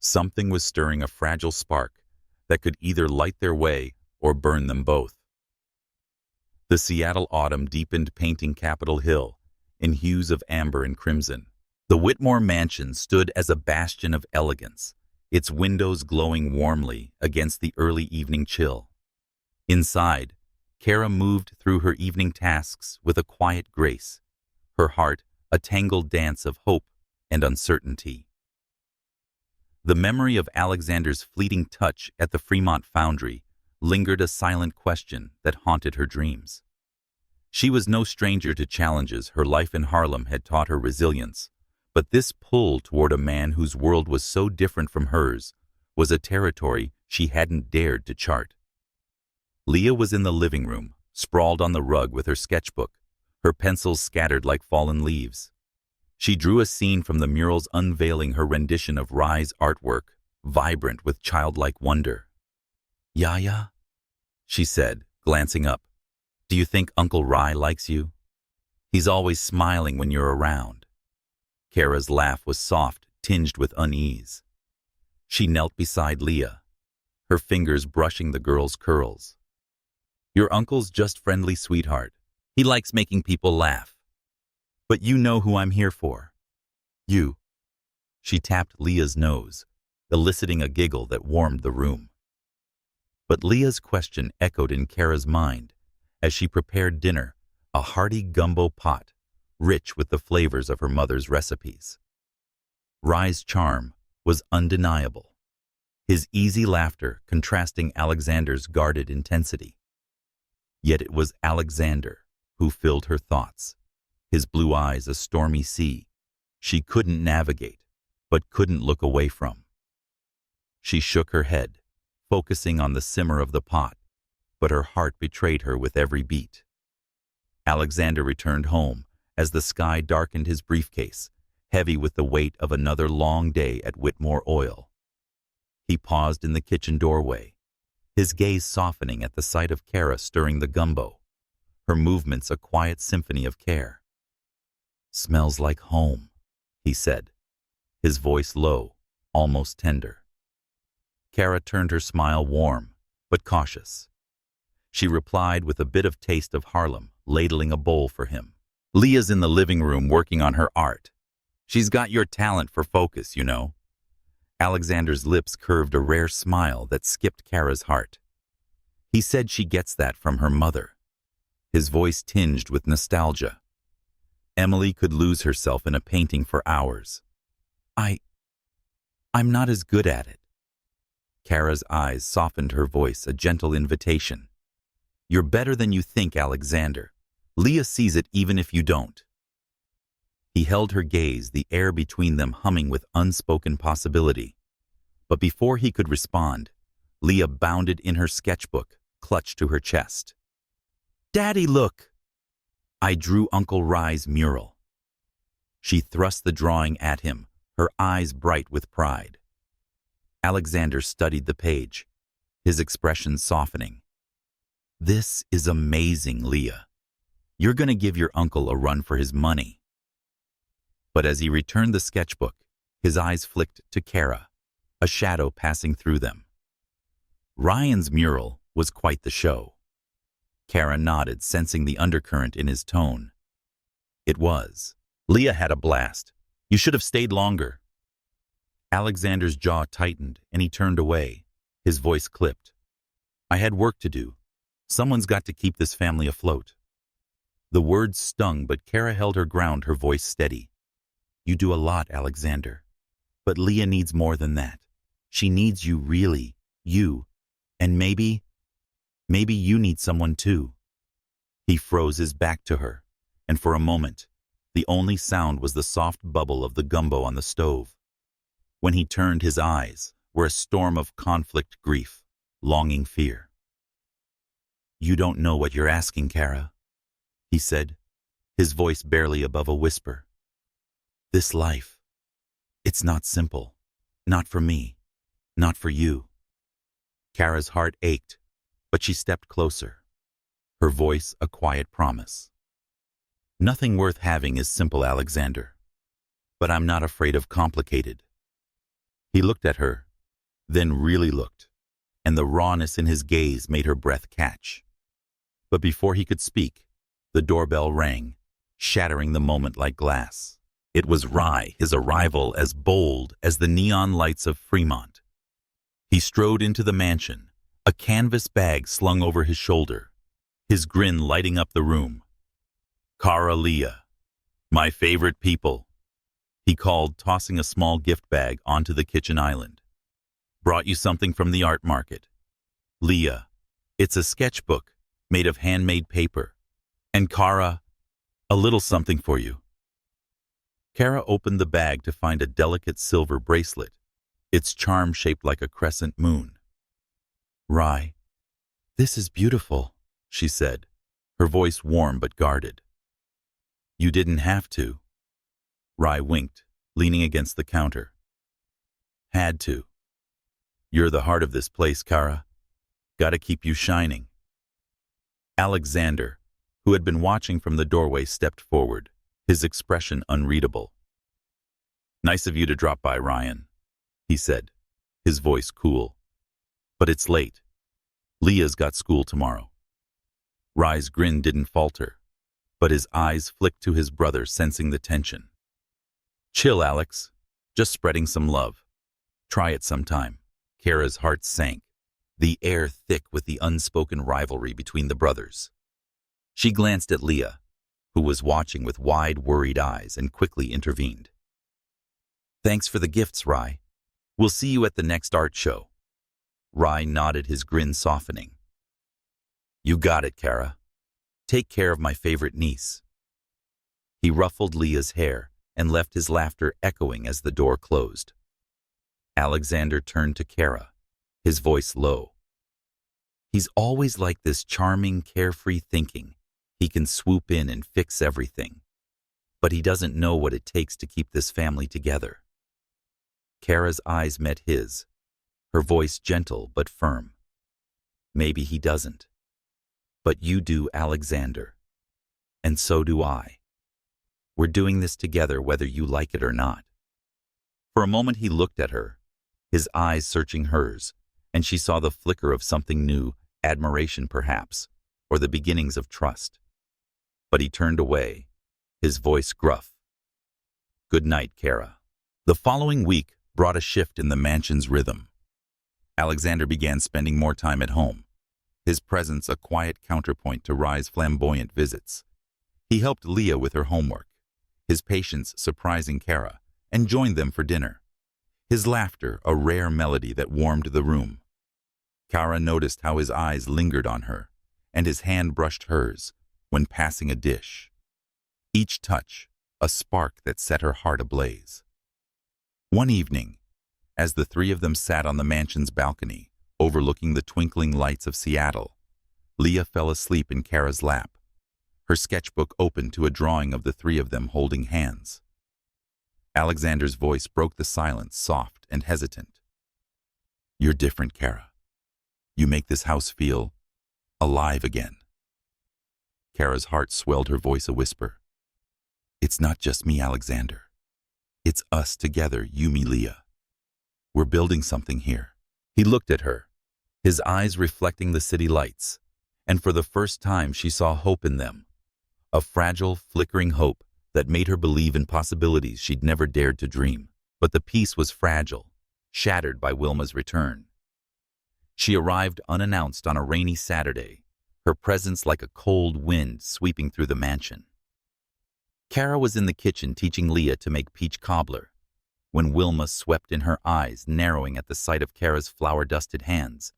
Something was stirring, a fragile spark that could either light their way or burn them both. The Seattle autumn deepened, painting Capitol Hill in hues of amber and crimson. The Whitmore mansion stood as a bastion of elegance, its windows glowing warmly against the early evening chill. Inside, Kara moved through her evening tasks with a quiet grace, her heart a tangled dance of hope and uncertainty. The memory of Alexander's fleeting touch at the Fremont foundry lingered a silent question that haunted her dreams. She was no stranger to challenges. Her life in Harlem had taught her resilience, but this pull toward a man whose world was so different from hers was a territory she hadn't dared to chart. Leah was in the living room, sprawled on the rug with her sketchbook, her pencils scattered like fallen leaves. She drew a scene from the murals unveiling her rendition of Rye's artwork, vibrant with childlike wonder. "Yaya," she said, glancing up, "do you think Uncle Rye likes you? He's always smiling when you're around." Kara's laugh was soft, tinged with unease. She knelt beside Leah, her fingers brushing the girl's curls. "Your uncle's just friendly sweetheart. He likes making people laugh. But you know who I'm here for. You." She tapped Leah's nose, eliciting a giggle that warmed the room. But Leah's question echoed in Kara's mind as she prepared dinner, a hearty gumbo pot, rich with the flavors of her mother's recipes. Rye's charm was undeniable, his easy laughter contrasting Alexander's guarded intensity. Yet it was Alexander who filled her thoughts, his blue eyes a stormy sea she couldn't navigate, but couldn't look away from. She shook her head, focusing on the simmer of the pot, but her heart betrayed her with every beat. Alexander returned home as the sky darkened his briefcase, heavy with the weight of another long day at Whitmore Oil. He paused in the kitchen doorway, his gaze softening at the sight of Kara stirring the gumbo, her movements a quiet symphony of care. "Smells like home," he said, his voice low, almost tender. Kara turned her smile warm, but cautious. She replied with a bit of taste of Harlem, ladling a bowl for him. "Leah's in the living room working on her art. She's got your talent for focus, you know." Alexander's lips curved a rare smile that skipped Kara's heart. "He said she gets that from her mother." His voice tinged with nostalgia. "Emily could lose herself in a painting for hours. I'm not as good at it." Kara's eyes softened, her voice a gentle invitation. "You're better than you think, Alexander. Leah sees it even if you don't." He held her gaze, the air between them humming with unspoken possibility. But before he could respond, Leah bounded in her sketchbook, clutched to her chest. "Daddy, look! I drew Uncle Rye's mural." She thrust the drawing at him, her eyes bright with pride. Alexander studied the page, his expression softening. "This is amazing, Leah. You're going to give your uncle a run for his money." But as he returned the sketchbook, his eyes flicked to Kara, a shadow passing through them. Ryan's mural was quite the show. Kara nodded, sensing the undercurrent in his tone. "It was. Leah had a blast. You should have stayed longer." Alexander's jaw tightened, and he turned away, his voice clipped. "I had work to do. Someone's got to keep this family afloat." The words stung, but Kara held her ground, her voice steady. "You do a lot, Alexander. But Leah needs more than that. She needs you, really. You. And maybe you need someone too." He froze his back to her, and for a moment, the only sound was the soft bubble of the gumbo on the stove. When he turned, his eyes were a storm of conflict, grief, longing, fear. "You don't know what you're asking, Kara," he said, his voice barely above a whisper. "This life, it's not simple. Not for me. Not for you." Kara's heart ached, but she stepped closer, her voice a quiet promise. "Nothing worth having is simple, Alexander. But I'm not afraid of complicated." He looked at her, then really looked, and the rawness in his gaze made her breath catch. But before he could speak, the doorbell rang, shattering the moment like glass. It was Rye, his arrival as bold as the neon lights of Fremont. He strode into the mansion, a canvas bag slung over his shoulder, his grin lighting up the room. "Kara, Leah, my favorite people," he called, tossing a small gift bag onto the kitchen island. Brought you something from the art market. Leah, it's a sketchbook made of handmade paper. And Kara, a little something for you. Kara opened the bag to find a delicate silver bracelet, its charm shaped like a crescent moon. Rye, this is beautiful, she said, her voice warm but guarded. You didn't have to. Rye winked, leaning against the counter. Had to. You're the heart of this place, Kara. Gotta keep you shining. Alexander, who had been watching from the doorway, stepped forward, his expression unreadable. Nice of you to drop by, Ryan, he said, his voice cool. But it's late. Leah's got school tomorrow. Rye's grin didn't falter, but his eyes flicked to his brother, sensing the tension. Chill, Alex. Just spreading some love. Try it sometime. Kara's heart sank, the air thick with the unspoken rivalry between the brothers. She glanced at Leah, who was watching with wide, worried eyes, and quickly intervened. Thanks for the gifts, Rye. We'll see you at the next art show. Rye nodded, his grin softening. You got it, Kara. Take care of my favorite niece. He ruffled Leah's hair and left, his laughter echoing as the door closed. Alexander turned to Kara, his voice low. He's always like this, charming, carefree, thinking he can swoop in and fix everything. But he doesn't know what it takes to keep this family together. Kara's eyes met his, her voice gentle but firm. Maybe he doesn't. But you do, Alexander. And so do I. We're doing this together whether you like it or not. For a moment he looked at her, his eyes searching hers, and she saw the flicker of something new, admiration perhaps, or the beginnings of trust. But he turned away, his voice gruff. Good night, Kara. The following week brought a shift in the mansion's rhythm. Alexander began spending more time at home, his presence a quiet counterpoint to Rye's flamboyant visits. He helped Leah with her homework, his patience surprising Kara, and joined them for dinner. His laughter a rare melody that warmed the room. Kara noticed how his eyes lingered on her, and his hand brushed hers when passing a dish. Each touch, a spark that set her heart ablaze. One evening, as the three of them sat on the mansion's balcony, overlooking the twinkling lights of Seattle, Leah fell asleep in Kara's lap, her sketchbook open to a drawing of the three of them holding hands. Alexander's voice broke the silence, soft and hesitant. You're different, Kara. You make this house feel alive again. Kara's heart swelled, her voice a whisper. It's not just me, Alexander. It's us together, you, me, Leah. We're building something here. He looked at her, his eyes reflecting the city lights, and for the first time she saw hope in them. A fragile, flickering hope that made her believe in possibilities she'd never dared to dream. But the peace was fragile, shattered by Wilma's return. She arrived unannounced on a rainy Saturday, her presence like a cold wind sweeping through the mansion. Kara was in the kitchen teaching Leah to make peach cobbler, when Wilma swept in, her eyes narrowing at the sight of Kara's flour-dusted hands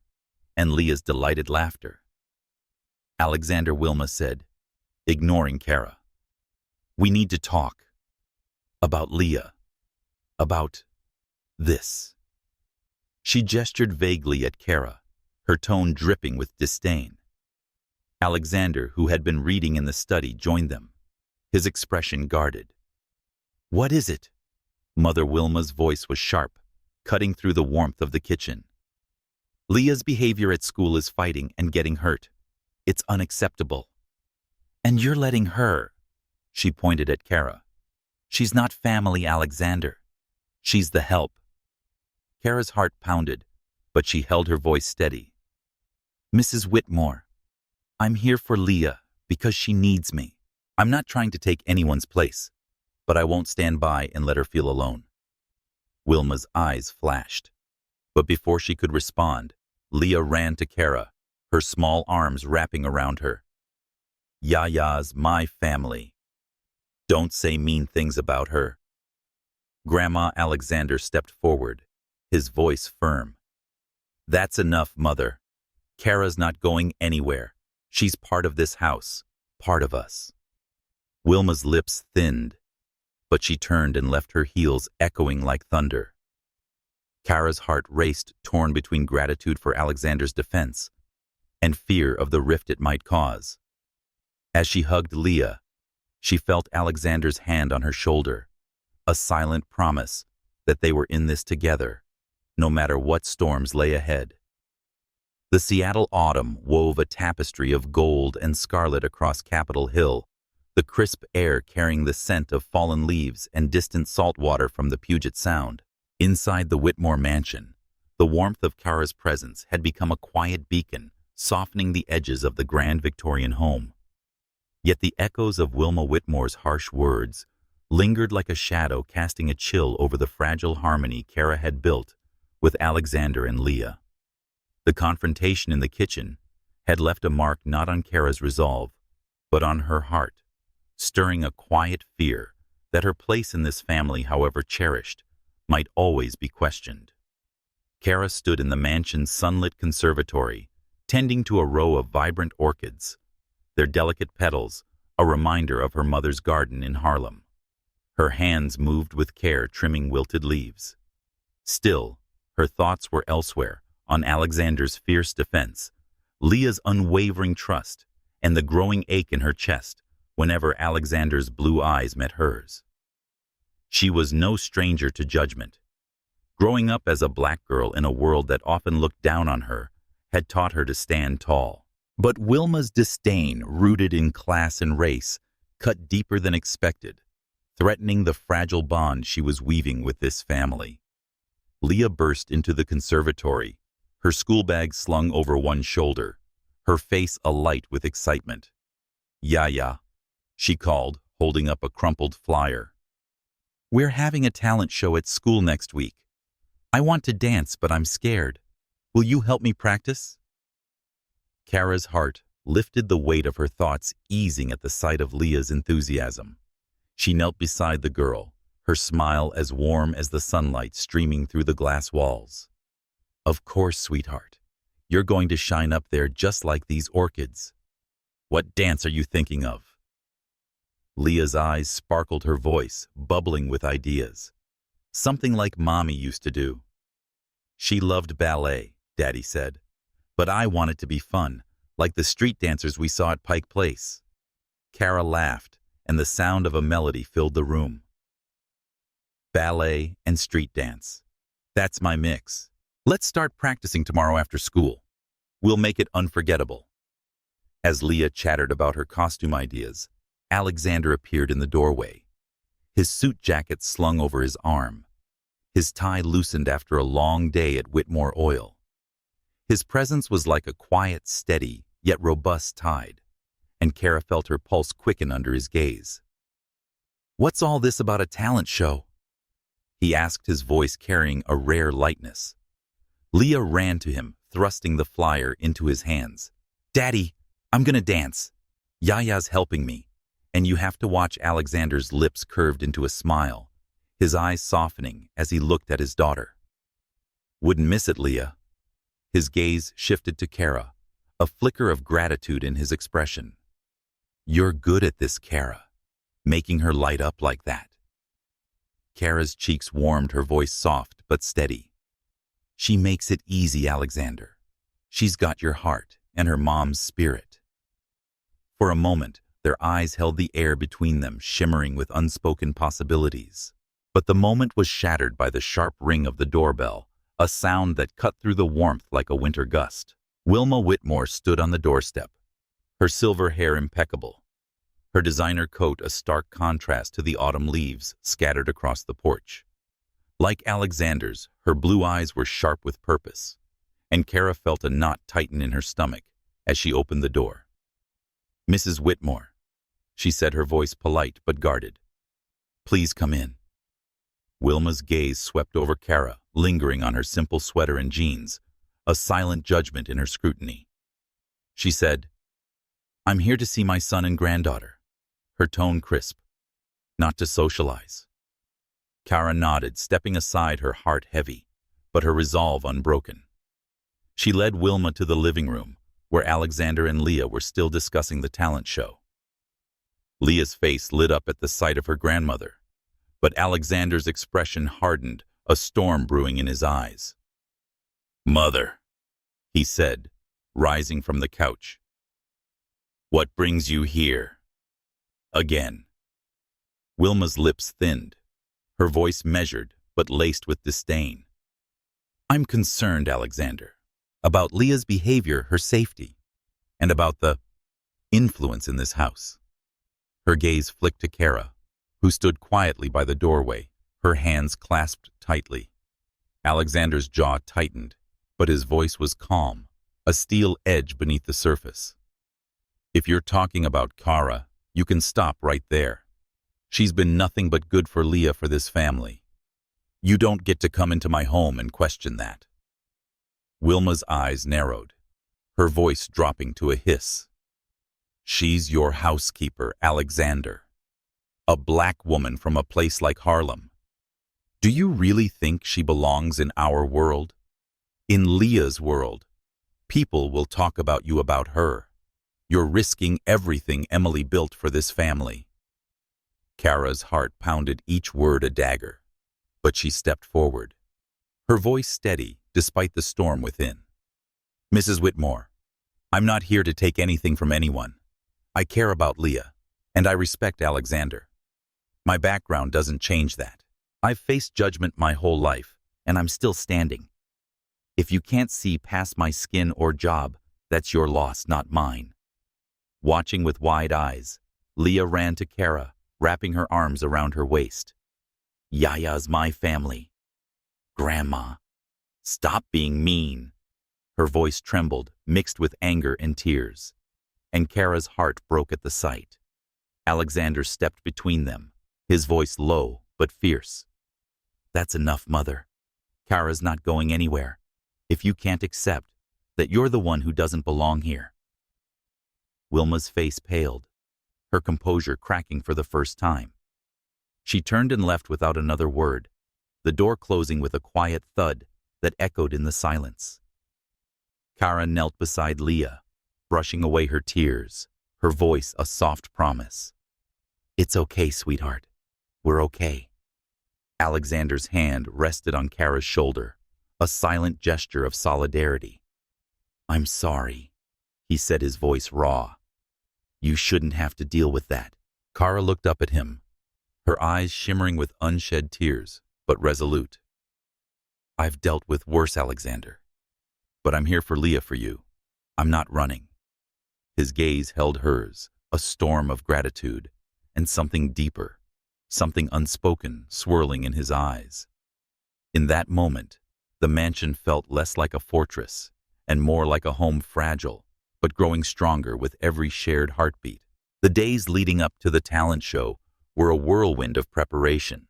and Leah's delighted laughter. Alexander, Wilma said, ignoring Kara. We need to talk. About Leah. About this. She gestured vaguely at Kara, her tone dripping with disdain. Alexander, who had been reading in the study, joined them, his expression guarded. What is it? Mother Wilma's voice was sharp, cutting through the warmth of the kitchen. Leah's behavior at school is fighting and getting hurt. It's unacceptable. And you're letting her, she pointed at Kara. She's not family, Alexander. She's the help. Kara's heart pounded, but she held her voice steady. Mrs. Whitmore, I'm here for Leah because she needs me. I'm not trying to take anyone's place, but I won't stand by and let her feel alone. Wilma's eyes flashed, but before she could respond, Leah ran to Kara, her small arms wrapping around her. Yaya's my family. Don't say mean things about her. Grandma Alexander stepped forward, his voice firm. "That's enough, Mother. Kara's not going anywhere. She's part of this house, part of us." Wilma's lips thinned, but she turned and left her heels echoing like thunder. Kara's heart raced, torn between gratitude for Alexander's defense and fear of the rift it might cause. As she hugged Leah, she felt Alexander's hand on her shoulder, a silent promise that they were in this together, no matter what storms lay ahead. The Seattle autumn wove a tapestry of gold and scarlet across Capitol Hill, the crisp air carrying the scent of fallen leaves and distant salt water from the Puget Sound. Inside the Whitmore mansion, the warmth of Kara's presence had become a quiet beacon, softening the edges of the grand Victorian home. Yet the echoes of Wilma Whitmore's harsh words lingered like a shadow, casting a chill over the fragile harmony Kara had built with Alexander and Leah. The confrontation in the kitchen had left a mark not on Kara's resolve, but on her heart, stirring a quiet fear that her place in this family, however cherished, might always be questioned. Kara stood in the mansion's sunlit conservatory, tending to a row of vibrant orchids, their delicate petals a reminder of her mother's garden in Harlem. Her hands moved with care, trimming wilted leaves. Still, her thoughts were elsewhere, on Alexander's fierce defense, Leah's unwavering trust, and the growing ache in her chest whenever Alexander's blue eyes met hers. She was no stranger to judgment. Growing up as a black girl in a world that often looked down on her had taught her to stand tall. But Wilma's disdain, rooted in class and race, cut deeper than expected, threatening the fragile bond she was weaving with this family. Leah burst into the conservatory, her school bag slung over one shoulder, her face alight with excitement. "Yaya," she called, holding up a crumpled flyer. "We're having a talent show at school next week. I want to dance, but I'm scared. Will you help me practice?" Kara's heart lifted, the weight of her thoughts easing at the sight of Leah's enthusiasm. She knelt beside the girl, her smile as warm as the sunlight streaming through the glass walls. "Of course, sweetheart. You're going to shine up there just like these orchids. What dance are you thinking of?" Leah's eyes sparkled, her voice bubbling with ideas. "Something like Mommy used to do." "She loved ballet," Daddy said. "But I want it to be fun, like the street dancers we saw at Pike Place." Kara laughed, and the sound of a melody filled the room. "Ballet and street dance. That's my mix. Let's start practicing tomorrow after school. We'll make it unforgettable." As Leah chattered about her costume ideas, Alexander appeared in the doorway, his suit jacket slung over his arm, his tie loosened after a long day at Whitmore Oil. His presence was like a quiet, steady, yet robust tide, and Kara felt her pulse quicken under his gaze. "What's all this about a talent show?" he asked, his voice carrying a rare lightness. Leah ran to him, thrusting the flyer into his hands. "Daddy, I'm gonna dance. Yaya's helping me." And you have to watch. Alexander's lips curved into a smile, his eyes softening as he looked at his daughter. "Wouldn't miss it, Leah." His gaze shifted to Kara, a flicker of gratitude in his expression. "You're good at this, Kara," making her light up like that. Kara's cheeks warmed, her voice soft but steady. "She makes it easy, Alexander. She's got your heart and her mom's spirit." For a moment, their eyes held the air between them, shimmering with unspoken possibilities. But the moment was shattered by the sharp ring of the doorbell, a sound that cut through the warmth like a winter gust. Wilma Whitmore stood on the doorstep, her silver hair impeccable, her designer coat a stark contrast to the autumn leaves scattered across the porch. Like Alexander's, her blue eyes were sharp with purpose, and Kara felt a knot tighten in her stomach as she opened the door. "Mrs. Whitmore," she said, her voice polite but guarded. "Please come in." Wilma's gaze swept over Kara, lingering on her simple sweater and jeans, a silent judgment in her scrutiny. She said, "I'm here to see my son and granddaughter," her tone crisp. "Not to socialize." Kara nodded, stepping aside, her heart heavy, but her resolve unbroken. She led Wilma to the living room, where Alexander and Leah were still discussing the talent show. Leah's face lit up at the sight of her grandmother, but Alexander's expression hardened, a storm brewing in his eyes. "Mother," he said, rising from the couch. "What brings you here? Again." Wilma's lips thinned, her voice measured but laced with disdain. "I'm concerned, Alexander, about Leah's behavior, her safety, and about the influence in this house." Her gaze flicked to Kara, who stood quietly by the doorway, her hands clasped tightly. Alexander's jaw tightened, but his voice was calm, a steel edge beneath the surface. "If you're talking about Kara, you can stop right there. She's been nothing but good for Leah, for this family. You don't get to come into my home and question that." Wilma's eyes narrowed, her voice dropping to a hiss. "She's your housekeeper, Alexander. A black woman from a place like Harlem. Do you really think she belongs in our world? In Leah's world, people will talk about you, about her. You're risking everything Emily built for this family." Kara's heart pounded, each word a dagger, but she stepped forward, her voice steady despite the storm within. "Mrs. Whitmore, I'm not here to take anything from anyone. I care about Leah, and I respect Alexander. My background doesn't change that. I've faced judgment my whole life, and I'm still standing. If you can't see past my skin or job, that's your loss, not mine." Watching with wide eyes, Leah ran to Kara, wrapping her arms around her waist. "Yaya's my family. Grandma, stop being mean." Her voice trembled, mixed with anger and tears, and Kara's heart broke at the sight. Alexander stepped between them, his voice low but fierce. "That's enough, Mother. Kara's not going anywhere, if you can't accept that you're the one who doesn't belong here." Wilma's face paled, her composure cracking for the first time. She turned and left without another word, the door closing with a quiet thud that echoed in the silence. Kara knelt beside Leah, brushing away her tears, her voice a soft promise. "It's okay, sweetheart. We're okay." Alexander's hand rested on Kara's shoulder, a silent gesture of solidarity. "I'm sorry," he said, his voice raw. "You shouldn't have to deal with that." Kara looked up at him, her eyes shimmering with unshed tears, but resolute. "I've dealt with worse, Alexander. But I'm here for Leah, for you. I'm not running." His gaze held hers, a storm of gratitude, and something deeper, something unspoken, swirling in his eyes. In that moment, the mansion felt less like a fortress and more like a home, fragile, but growing stronger with every shared heartbeat. The days leading up to the talent show were a whirlwind of preparation.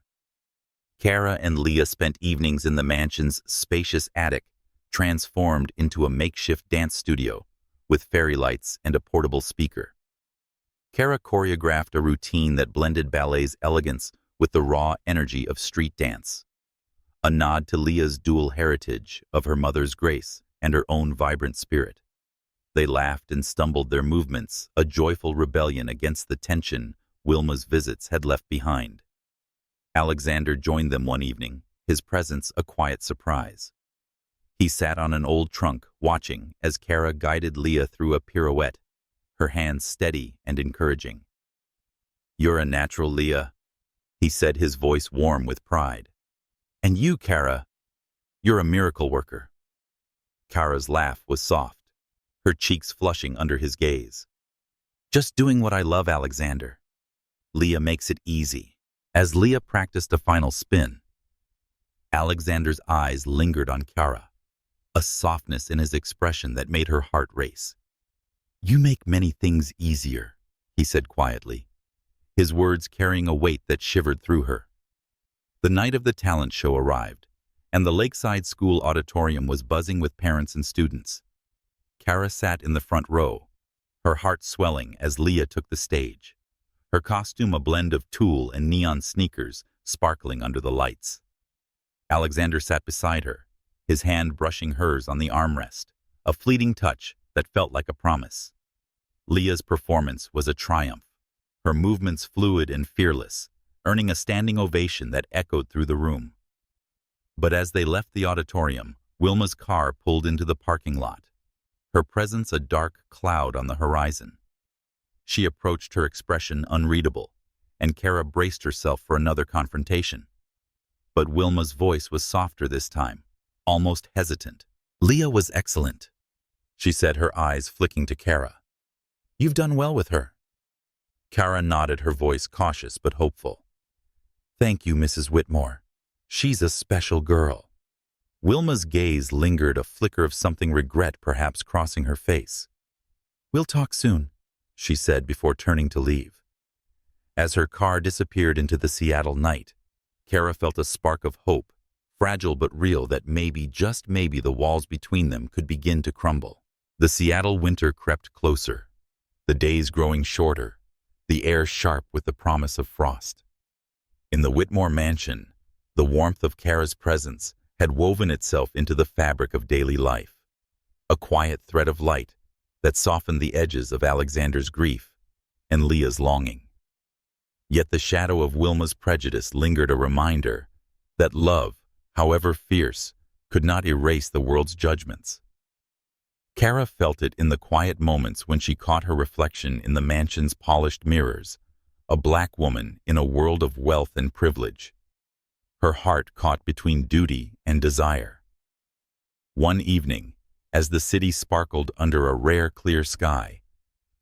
Kara and Leah spent evenings in the mansion's spacious attic, transformed into a makeshift dance studio with fairy lights and a portable speaker. Kara choreographed a routine that blended ballet's elegance with the raw energy of street dance, a nod to Leah's dual heritage of her mother's grace and her own vibrant spirit. They laughed and stumbled, their movements a joyful rebellion against the tension Wilma's visits had left behind. Alexander joined them one evening, his presence a quiet surprise. He sat on an old trunk, watching as Kara guided Leah through a pirouette, her hands steady and encouraging. "You're a natural, Leah," he said, his voice warm with pride. "And you, Kara, you're a miracle worker." Kara's laugh was soft, her cheeks flushing under his gaze. "Just doing what I love, Alexander. Leah makes it easy." As Leah practiced a final spin, Alexander's eyes lingered on Kara, a softness in his expression that made her heart race. "You make many things easier," he said quietly, his words carrying a weight that shivered through her. The night of the talent show arrived, and the Lakeside School auditorium was buzzing with parents and students. Kara sat in the front row, her heart swelling as Leah took the stage. Her costume a blend of tulle and neon sneakers, sparkling under the lights. Alexander sat beside her, his hand brushing hers on the armrest, a fleeting touch that felt like a promise. Leah's performance was a triumph, her movements fluid and fearless, earning a standing ovation that echoed through the room. But as they left the auditorium, Wilma's car pulled into the parking lot, her presence a dark cloud on the horizon. She approached, her expression unreadable, and Kara braced herself for another confrontation. But Wilma's voice was softer this time, almost hesitant. "Leah was excellent," she said, her eyes flicking to Kara. "You've done well with her." Kara nodded, her voice cautious but hopeful. "Thank you, Mrs. Whitmore. She's a special girl." Wilma's gaze lingered, a flicker of something regret perhaps crossing her face. "We'll talk soon," she said before turning to leave. As her car disappeared into the Seattle night, Kara felt a spark of hope, fragile but real, that maybe, just maybe, the walls between them could begin to crumble. The Seattle winter crept closer, the days growing shorter, the air sharp with the promise of frost. In the Whitmore mansion, the warmth of Kara's presence had woven itself into the fabric of daily life, a quiet thread of light that softened the edges of Alexander's grief and Leah's longing. Yet the shadow of Wilma's prejudice lingered, a reminder that love, however fierce, could not erase the world's judgments. Kara felt it in the quiet moments when she caught her reflection in the mansion's polished mirrors, a black woman in a world of wealth and privilege, her heart caught between duty and desire. One evening, as the city sparkled under a rare clear sky,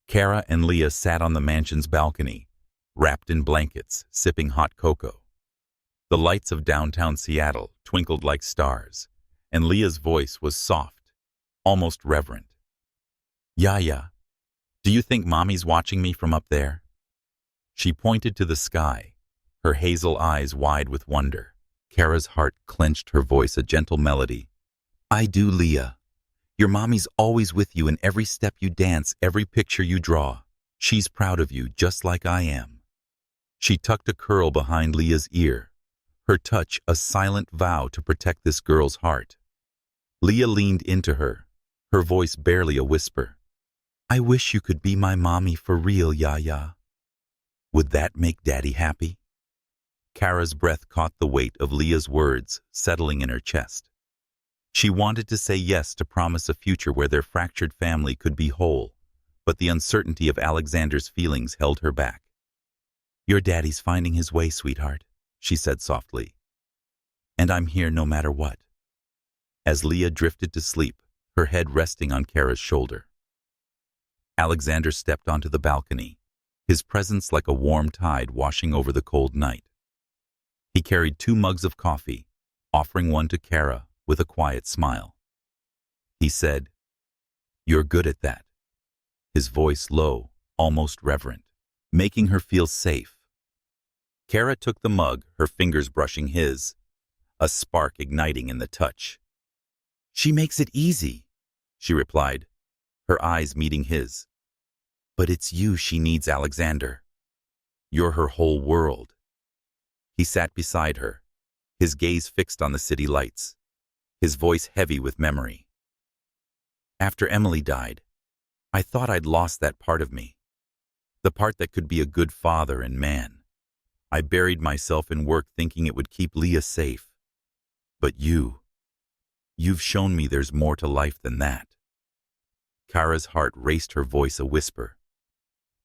Kara and Leah sat on the mansion's balcony, wrapped in blankets, sipping hot cocoa. The lights of downtown Seattle twinkled like stars, and Leah's voice was soft, almost reverent. "Yaya, do you think Mommy's watching me from up there?" She pointed to the sky, her hazel eyes wide with wonder. Kara's heart clenched, her voice a gentle melody. "I do, Leah. Your Mommy's always with you in every step you dance, every picture you draw. She's proud of you, just like I am." She tucked a curl behind Leah's ear, her touch a silent vow to protect this girl's heart. Leah leaned into her, her voice barely a whisper. "I wish you could be my mommy for real, Yaya. Would that make Daddy happy?" Kara's breath caught the weight of Leah's words settling in her chest. She wanted to say yes, to promise a future where their fractured family could be whole, but the uncertainty of Alexander's feelings held her back. "Your daddy's finding his way, sweetheart," she said softly. "And I'm here no matter what." As Leah drifted to sleep, her head resting on Kara's shoulder, Alexander stepped onto the balcony, his presence like a warm tide washing over the cold night. He carried 2 mugs of coffee, offering one to Kara with a quiet smile. He said, "You're good at that," his voice low, almost reverent, making her feel safe. Kara took the mug, her fingers brushing his, a spark igniting in the touch. "She makes it easy," she replied, her eyes meeting his. "But it's you she needs, Alexander. You're her whole world." He sat beside her, his gaze fixed on the city lights, his voice heavy with memory. "After Emily died, I thought I'd lost that part of me, the part that could be a good father and man. I buried myself in work thinking it would keep Leah safe. But you've shown me there's more to life than that." Kara's heart raced, her voice a whisper.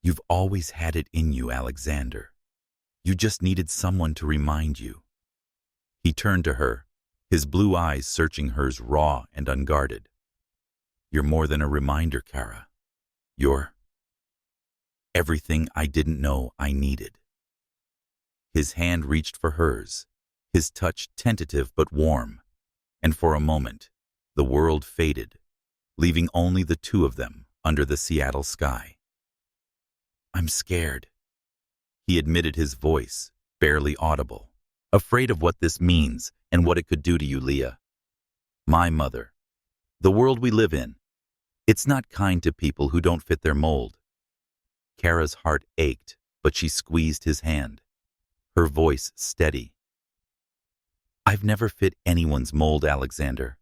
"You've always had it in you, Alexander. You just needed someone to remind you." He turned to her, his blue eyes searching hers, raw and unguarded. "You're more than a reminder, Kara. You're everything I didn't know I needed." His hand reached for hers, his touch tentative but warm, and for a moment, the world faded, leaving only the 2 of them under the Seattle sky. "I'm scared," he admitted, his voice barely audible. "Afraid of what this means and what it could do to you, Leah. My mother. The world we live in. It's not kind to people who don't fit their mold." Kara's heart ached, but she squeezed his hand. her voice steady. "I've never fit anyone's mold, Alexander.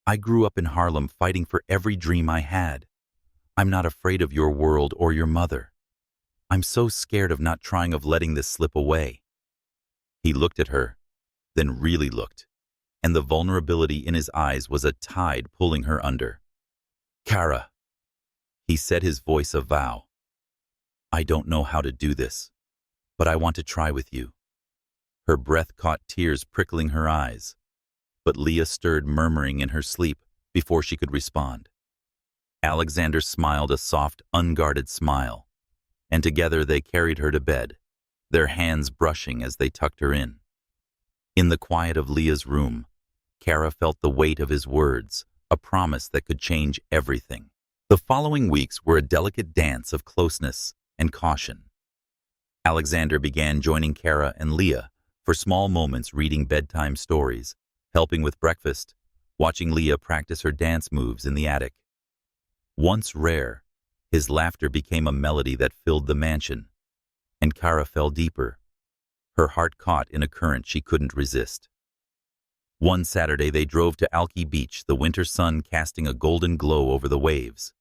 I grew up in Harlem fighting for every dream I had. I'm not afraid of your world or your mother. I'm so scared of not trying, of letting this slip away." He looked at her, then really looked, and the vulnerability in his eyes was a tide pulling her under. "Kara," he said, his voice a vow. "I don't know how to do this, but I want to try with you." Her breath caught tears prickling her eyes, but Leah stirred, murmuring in her sleep before she could respond. Alexander smiled a soft, unguarded smile, and together they carried her to bed, their hands brushing as they tucked her in. In the quiet of Leah's room, Kara felt the weight of his words, a promise that could change everything. The following weeks were a delicate dance of closeness and caution. Alexander began joining Kara and Leah for small moments, reading bedtime stories, helping with breakfast, watching Leah practice her dance moves in the attic. Once rare, his laughter became a melody that filled the mansion, and Kara fell deeper, her heart caught in a current she couldn't resist. One Saturday they drove to Alki Beach, the winter sun casting a golden glow over the waves.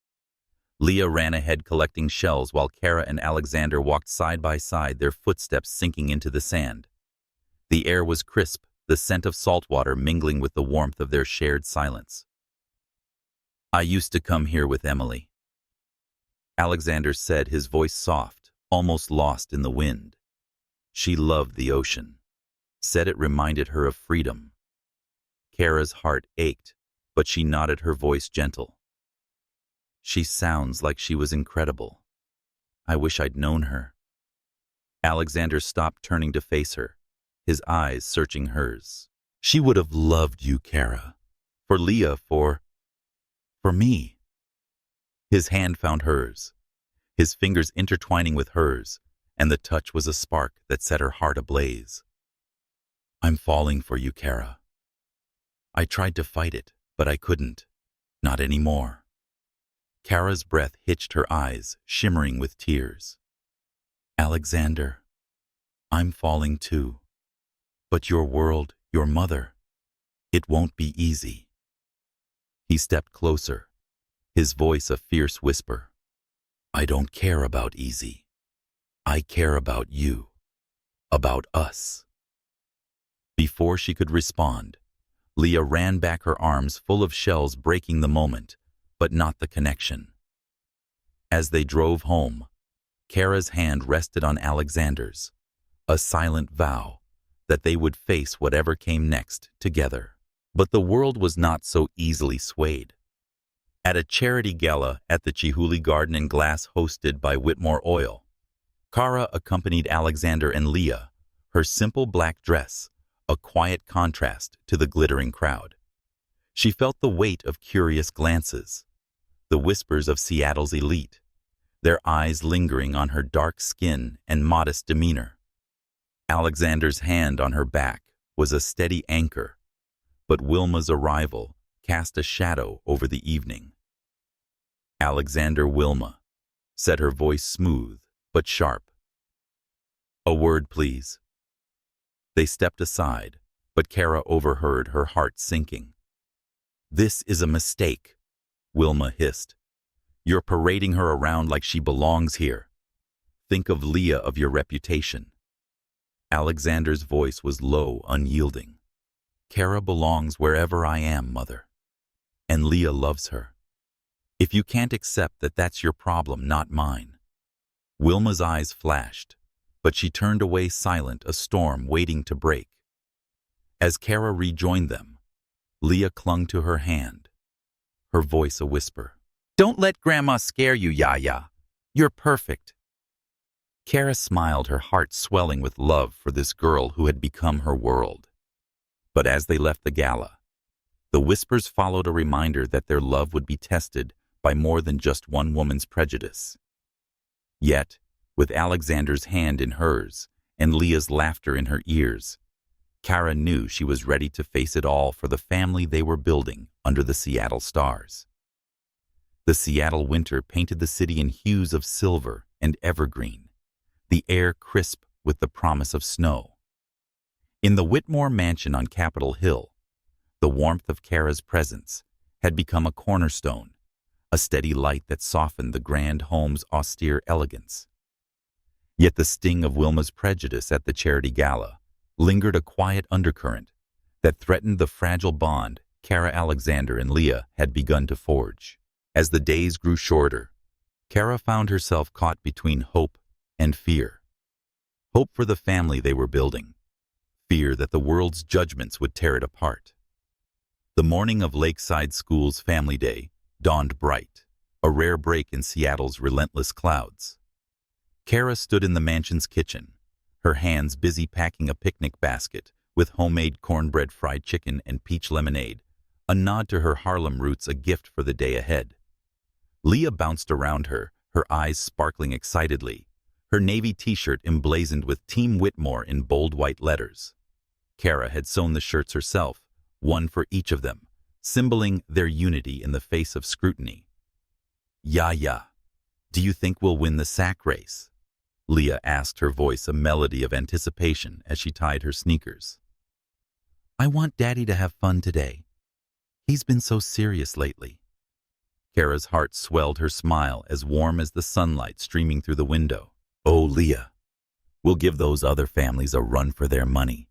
Leah ran ahead collecting shells while Kara and Alexander walked side by side, their footsteps sinking into the sand. The air was crisp, the scent of salt water mingling with the warmth of their shared silence. "I used to come here with Emily," Alexander said, his voice soft, almost lost in the wind. "She loved the ocean," said it reminded her of freedom. Kara's heart ached, but she nodded, her voice gentle. "She sounds like she was incredible. I wish I'd known her." Alexander stopped, turning to face her, his eyes searching hers. "She would have loved you, Kara. For Leah, for me." His hand found hers, his fingers intertwining with hers, and the touch was a spark that set her heart ablaze. "I'm falling for you, Kara. I tried to fight it, but I couldn't. Not anymore." Kara's breath hitched, her eyes shimmering with tears. "Alexander, I'm falling too. But your world, your mother, it won't be easy." He stepped closer, his voice a fierce whisper. "I don't care about easy. I care about you, about us." Before she could respond, Leah ran back, her arms full of shells, breaking the moment, but not the connection. As they drove home, Kara's hand rested on Alexander's, a silent vow that they would face whatever came next together. But the world was not so easily swayed. At a charity gala at the Chihuly Garden and Glass hosted by Whitmore Oil, Kara accompanied Alexander and Leah, her simple black dress a quiet contrast to the glittering crowd. She felt the weight of curious glances, the whispers of Seattle's elite, their eyes lingering on her dark skin and modest demeanor. Alexander's hand on her back was a steady anchor, but Wilma's arrival cast a shadow over the evening. "Alexander, Wilma," said her voice smooth but sharp. "A word, please." They stepped aside, but Kara overheard, her heart sinking. "This is a mistake," Wilma hissed. "You're parading her around like she belongs here. Think of Leah, of your reputation." Alexander's voice was low, unyielding. "Kara belongs wherever I am, Mother. And Leah loves her. If you can't accept that, that's your problem, not mine." Wilma's eyes flashed, but she turned away silent, a storm waiting to break. As Kara rejoined them, Leah clung to her hand, her voice a whisper. "Don't let Grandma scare you, Yaya. You're perfect." Kara smiled, her heart swelling with love for this girl who had become her world. But as they left the gala, the whispers followed, a reminder that their love would be tested by more than just one woman's prejudice. Yet, with Alexander's hand in hers and Leah's laughter in her ears, Kara knew she was ready to face it all for the family they were building under the Seattle stars. The Seattle winter painted the city in hues of silver and evergreen, the air crisp with the promise of snow. In the Whitmore mansion on Capitol Hill, the warmth of Kara's presence had become a cornerstone, a steady light that softened the grand home's austere elegance. Yet the sting of Wilma's prejudice at the charity gala lingered, a quiet undercurrent that threatened the fragile bond Kara, Alexander, and Leah had begun to forge. As the days grew shorter, Kara found herself caught between hope and fear. Hope for the family they were building, fear that the world's judgments would tear it apart. The morning of Lakeside School's Family Day dawned bright, a rare break in Seattle's relentless clouds. Kara stood in the mansion's kitchen, her hands busy packing a picnic basket with homemade cornbread, fried chicken, and peach lemonade, a nod to her Harlem roots, a gift for the day ahead. Leah bounced around her, her eyes sparkling excitedly, her navy t-shirt emblazoned with Team Whitmore in bold white letters. Kara had sewn the shirts herself, one for each of them, symboling their unity in the face of scrutiny. "Yeah, do you think we'll win the sack race?" Leah asked, her voice a melody of anticipation as she tied her sneakers. "I want Daddy to have fun today. He's been so serious lately." Kara's heart swelled, her smile as warm as the sunlight streaming through the window. "Oh, Leah, we'll give those other families a run for their money.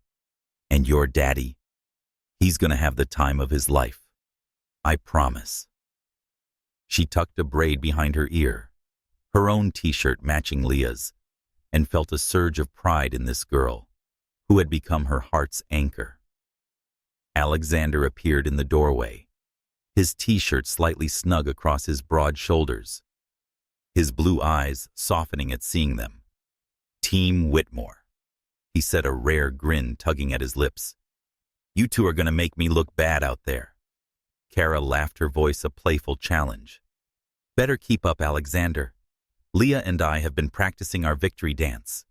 And your daddy, he's gonna have the time of his life. I promise." She tucked a braid behind her ear, her own t-shirt matching Leah's, and felt a surge of pride in this girl, who had become her heart's anchor. Alexander appeared in the doorway, his t-shirt slightly snug across his broad shoulders, his blue eyes softening at seeing them. "Team Whitmore," he said, a rare grin tugging at his lips. "You two are going to make me look bad out there." Kara laughed, her voice a playful challenge. "Better keep up, Alexander. Leah and I have been practicing our victory dance."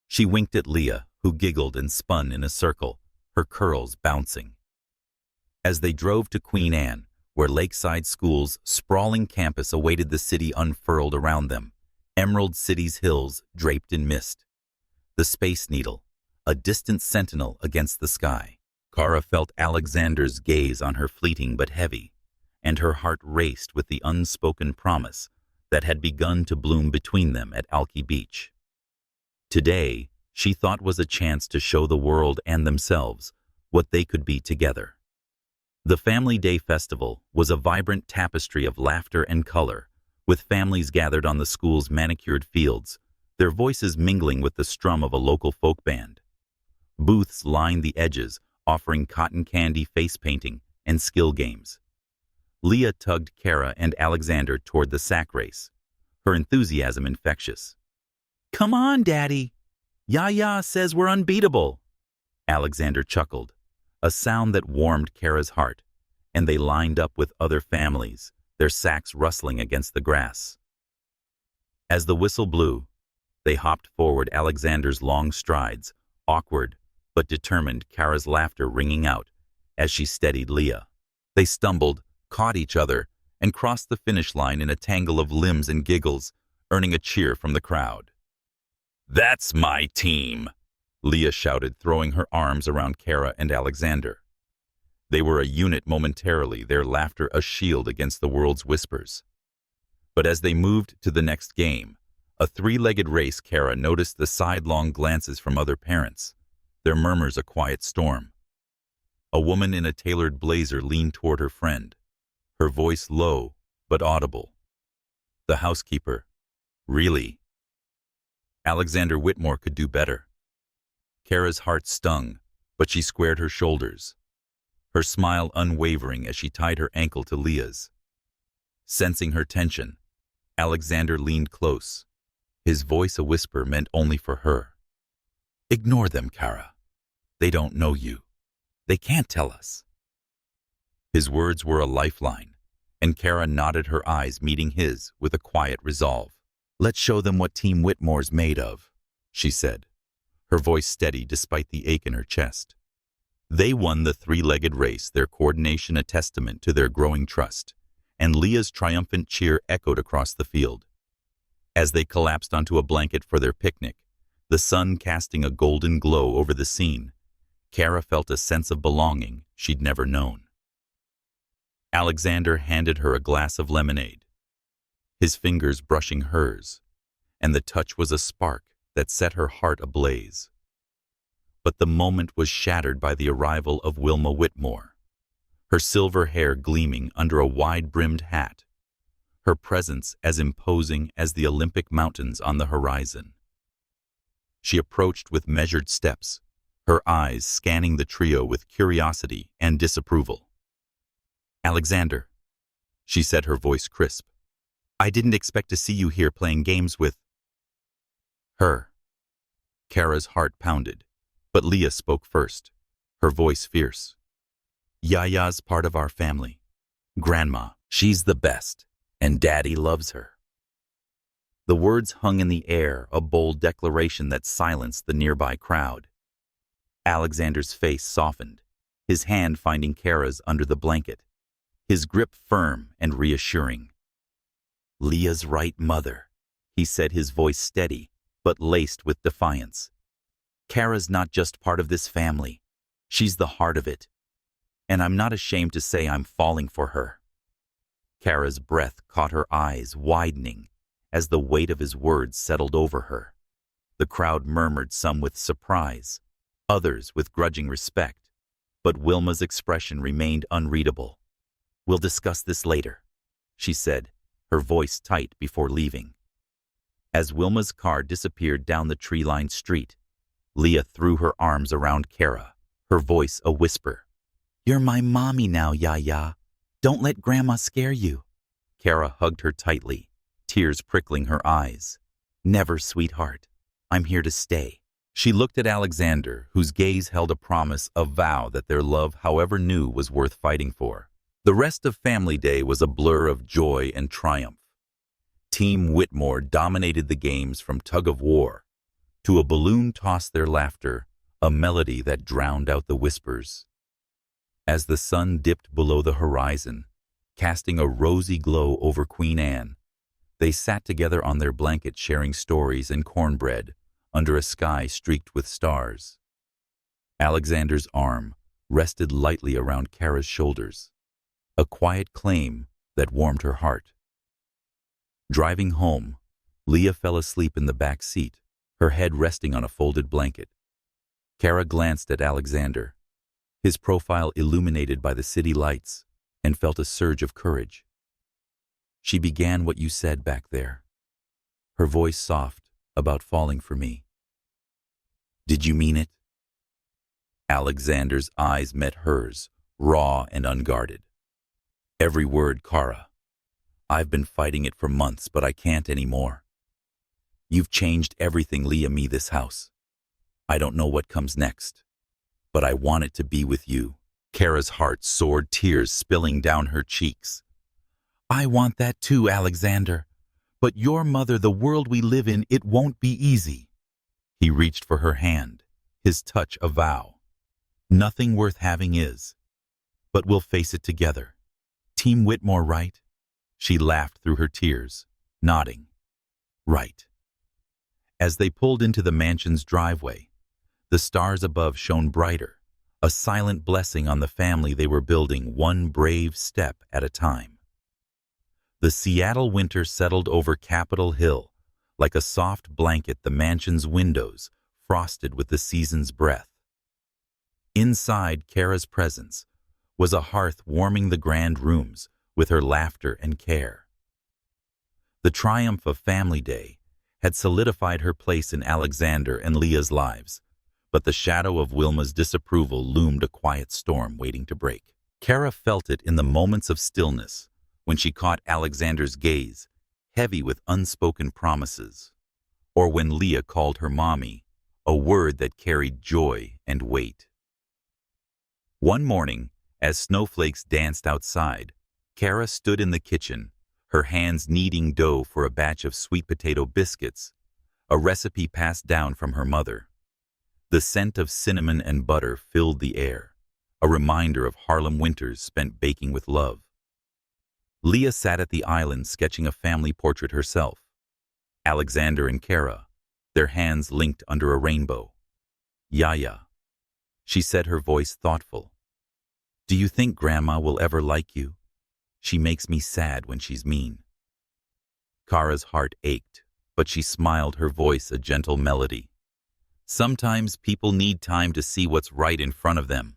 She winked at Leah, who giggled and spun in a circle, her curls bouncing. As they drove to Queen Anne, where Lakeside School's sprawling campus awaited, the city unfurled around them, Emerald City's hills draped in mist. The Space Needle, a distant sentinel against the sky. Kara felt Alexander's gaze on her, fleeting but heavy, and her heart raced with the unspoken promise that had begun to bloom between them at Alki Beach. Today, she thought, was a chance to show the world and themselves what they could be together. The Family Day Festival was a vibrant tapestry of laughter and color, with families gathered on the school's manicured fields, their voices mingling with the strum of a local folk band. Booths lined the edges, offering cotton candy, face painting, and skill games. Leah tugged Kara and Alexander toward the sack race, her enthusiasm infectious. "Come on, Daddy! Yaya says we're unbeatable!" Alexander chuckled, a sound that warmed Kara's heart, and they lined up with other families, their sacks rustling against the grass. As the whistle blew, they hopped forward, Alexander's long strides, awkward but determined, Kara's laughter ringing out as she steadied Leah. They stumbled, caught each other, and crossed the finish line in a tangle of limbs and giggles, earning a cheer from the crowd. "That's my team!" Leah shouted, throwing her arms around Kara and Alexander. They were a unit momentarily, their laughter a shield against the world's whispers. But as they moved to the next game, a three-legged race, Kara noticed the sidelong glances from other parents, their murmurs a quiet storm. A woman in a tailored blazer leaned toward her friend, her voice low but audible. "The housekeeper. Really?" Alexander Whitmore could do better. Kara's heart stung, but she squared her shoulders, her smile unwavering as she tied her ankle to Leah's. Sensing her tension, Alexander leaned close, his voice a whisper meant only for her. "Ignore them, Kara. They don't know you. They can't tell us." His words were a lifeline, and Kara nodded, her eyes meeting his with a quiet resolve. "Let's show them what Team Whitmore's made of," she said, her voice steady despite the ache in her chest. They won the three-legged race, their coordination a testament to their growing trust, and Leah's triumphant cheer echoed across the field. As they collapsed onto a blanket for their picnic, The sun casting a golden glow over the scene, Kara felt a sense of belonging she'd never known. Alexander handed her a glass of lemonade, his fingers brushing hers, and the touch was a spark that set her heart ablaze. But the moment was shattered by the arrival of Wilma Whitmore, her silver hair gleaming under a wide-brimmed hat, her presence as imposing as the Olympic mountains on the horizon. She approached with measured steps, her eyes scanning the trio with curiosity and disapproval. "Alexander," she said, her voice crisp, "I didn't expect to see you here playing games with her." Kara's heart pounded, but Leah spoke first, her voice fierce. "Yaya's part of our family. Grandma, she's the best, and Daddy loves her." The words hung in the air, a bold declaration that silenced the nearby crowd. Alexander's face softened, his hand finding Kara's under the blanket, his grip firm and reassuring. "Leah's right, Mother," he said, his voice steady, but laced with defiance. "Kara's not just part of this family. She's the heart of it. And I'm not ashamed to say I'm falling for her." Kara's breath caught her eyes widening as the weight of his words settled over her. The crowd murmured, some with surprise, others with grudging respect, but Wilma's expression remained unreadable. "We'll discuss this later," she said, her voice tight before leaving. As Wilma's car disappeared down the tree-lined street, Leah threw her arms around Kara, her voice a whisper. "You're my mommy now, Yaya. Don't let Grandma scare you." Kara hugged her tightly, tears prickling her eyes. "Never, sweetheart. I'm here to stay." She looked at Alexander, whose gaze held a promise, a vow that their love, however new, was worth fighting for. The rest of Family Day was a blur of joy and triumph. Team Whitmore dominated the games from tug-of-war to a balloon toss, their laughter, a melody that drowned out the whispers. As the sun dipped below the horizon, casting a rosy glow over Queen Anne, they sat together on their blanket sharing stories and cornbread under a sky streaked with stars. Alexander's arm rested lightly around Kara's shoulders, a quiet claim that warmed her heart. Driving home, Leah fell asleep in the back seat, her head resting on a folded blanket. Kara glanced at Alexander, his profile illuminated by the city lights, and felt a surge of courage. "She began what you said back there," her voice soft, "about falling for me. Did you mean it?" Alexander's eyes met hers, raw and unguarded. "Every word, Kara. I've been fighting it for months, but I can't anymore. You've changed everything, Leah, me, this house. I don't know what comes next, but I want it to be with you." Kara's heart soared, tears spilling down her cheeks. "I want that too, Alexander. But your mother, the world we live in, it won't be easy." He reached for her hand, his touch a vow. "Nothing worth having is. But we'll face it together. Team Whitmore, right?" She laughed through her tears, nodding. "Right." As they pulled into the mansion's driveway, the stars above shone brighter, a silent blessing on the family they were building, one brave step at a time. The Seattle winter settled over Capitol Hill like a soft blanket, the mansion's windows frosted with the season's breath. Inside, Kara's presence was a hearth warming the grand rooms with her laughter and care. The triumph of Family Day had solidified her place in Alexander and Leah's lives, but the shadow of Wilma's disapproval loomed, a quiet storm waiting to break. Kara felt it in the moments of stillness when she caught Alexander's gaze, heavy with unspoken promises, or when Leah called her mommy, a word that carried joy and weight. One morning, as snowflakes danced outside, Kara stood in the kitchen, her hands kneading dough for a batch of sweet potato biscuits, a recipe passed down from her mother. The scent of cinnamon and butter filled the air, a reminder of Harlem winters spent baking with love. Leah sat at the island sketching a family portrait herself. Alexander and Kara, their hands linked under a rainbow. "Yaya," she said, her voice thoughtful. "Do you think Grandma will ever like you? She makes me sad when she's mean." Kara's heart ached, but she smiled, her voice a gentle melody. "Sometimes people need time to see what's right in front of them.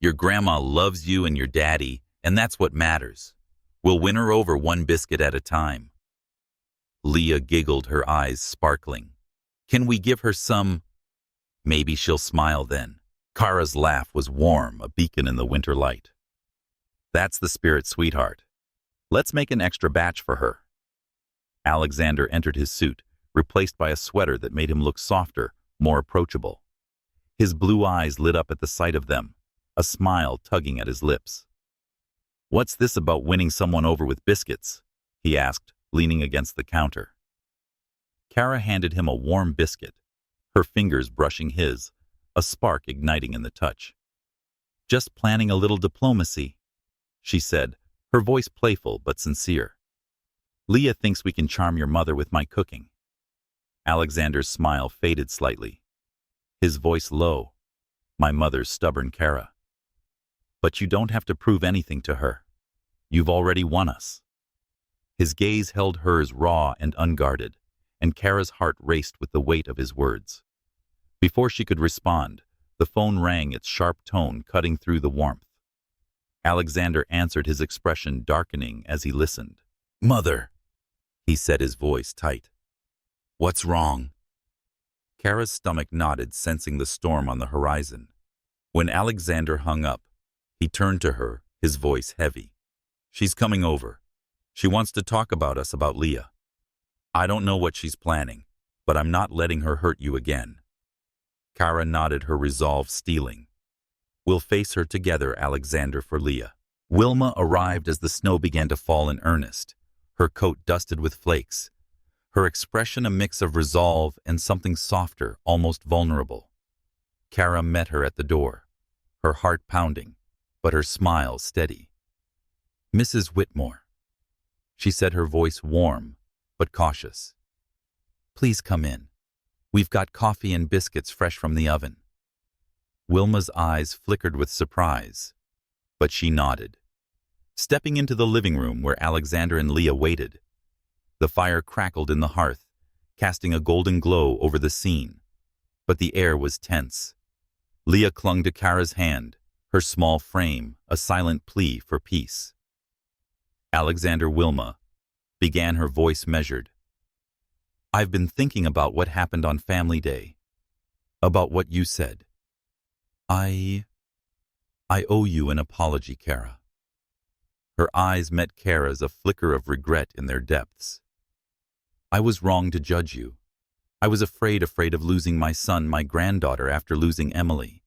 Your grandma loves you and your daddy, and that's what matters. We'll win her over one biscuit at a time." Leah giggled, her eyes sparkling. "Can we give her some? Maybe she'll smile then." Kara's laugh was warm, a beacon in the winter light. "That's the spirit, sweetheart. Let's make an extra batch for her." Alexander entered his suit, replaced by a sweater that made him look softer, more approachable. His blue eyes lit up at the sight of them, a smile tugging at his lips. "What's this about winning someone over with biscuits?" he asked, leaning against the counter. Kara handed him a warm biscuit, her fingers brushing his, a spark igniting in the touch. "Just planning a little diplomacy," she said, her voice playful but sincere. "Leah thinks we can charm your mother with my cooking." Alexander's smile faded slightly, his voice low. "My mother's stubborn, Kara. But you don't have to prove anything to her. You've already won us." His gaze held hers raw and unguarded, and Kara's heart raced with the weight of his words. Before she could respond, the phone rang, its sharp tone cutting through the warmth. Alexander answered, his expression darkening as he listened. "Mother," he said, his voice tight. "What's wrong?" Kara's stomach nodded, sensing the storm on the horizon. When Alexander hung up, he turned to her, his voice heavy. "She's coming over. She wants to talk about us, about Leah. I don't know what she's planning, but I'm not letting her hurt you again." Kara nodded, her resolve steeling. "We'll face her together, Alexander, for Leah." Wilma arrived as the snow began to fall in earnest, her coat dusted with flakes, her expression a mix of resolve and something softer, almost vulnerable. Kara met her at the door, her heart pounding, but her smile steady. "Mrs. Whitmore," she said, her voice warm but cautious. "Please come in. We've got coffee and biscuits fresh from the oven." Wilma's eyes flickered with surprise, but she nodded, stepping into the living room where Alexander and Leah waited. The fire crackled in the hearth, casting a golden glow over the scene, but the air was tense. Leah clung to Kara's hand, her small frame a silent plea for peace. "Alexander, Wilma," began, her voice measured. "I've been thinking about what happened on Family Day, about what you said. I owe you an apology, Kara." Her eyes met Kara's, a flicker of regret in their depths. "I was wrong to judge you. I was afraid of losing my son, my granddaughter, after losing Emily.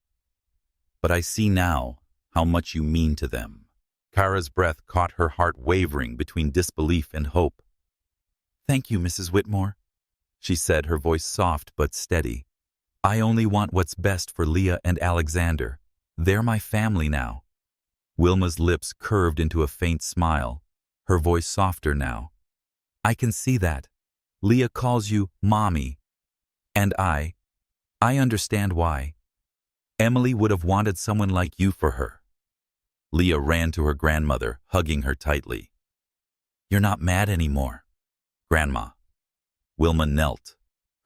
But I see now how much you mean to them." Kara's breath caught her, heart wavering between disbelief and hope. "Thank you, Mrs. Whitmore," she said, her voice soft but steady. "I only want what's best for Leah and Alexander. They're my family now." Wilma's lips curved into a faint smile, her voice softer now. "I can see that. Leah calls you Mommy. And I understand why. Emily would have wanted someone like you for her." Leah ran to her grandmother, hugging her tightly. "You're not mad anymore, Grandma." Wilma knelt,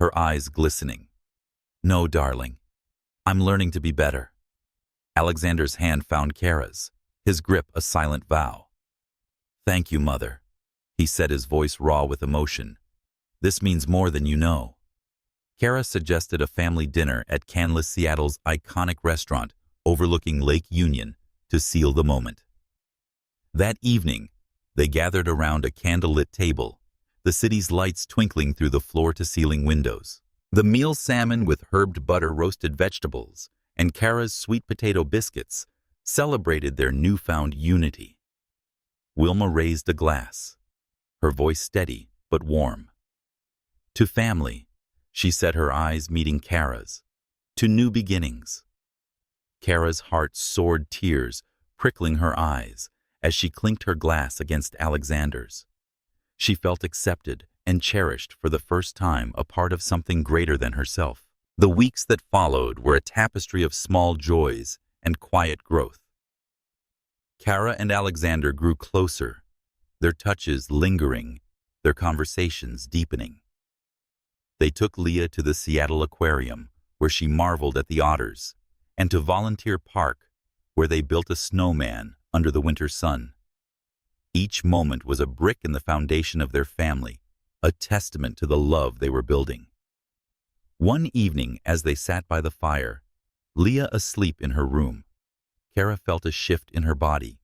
her eyes glistening. "No, darling. I'm learning to be better." Alexander's hand found Kara's, his grip a silent vow. "Thank you, Mother," he said, his voice raw with emotion. "This means more than you know." Kara suggested a family dinner at Canlis, Seattle's iconic restaurant overlooking Lake Union to seal the moment. That evening, they gathered around a candlelit table, the city's lights twinkling through the floor-to-ceiling windows. The meal, salmon with herbed butter, roasted vegetables, and Kara's sweet potato biscuits, celebrated their newfound unity. Wilma raised a glass, her voice steady but warm. "To family," she said, her eyes meeting Kara's. "To new beginnings." Kara's heart soared, tears prickling her eyes as she clinked her glass against Alexander's. She felt accepted and cherished for the first time a part of something greater than herself. The weeks that followed were a tapestry of small joys and quiet growth. Kara and Alexander grew closer, their touches lingering, their conversations deepening. They took Leah to the Seattle Aquarium, where she marveled at the otters, and to Volunteer Park, where they built a snowman under the winter sun. Each moment was a brick in the foundation of their family, a testament to the love they were building. One evening, as they sat by the fire, Leah asleep in her room, Kara felt a shift in her body,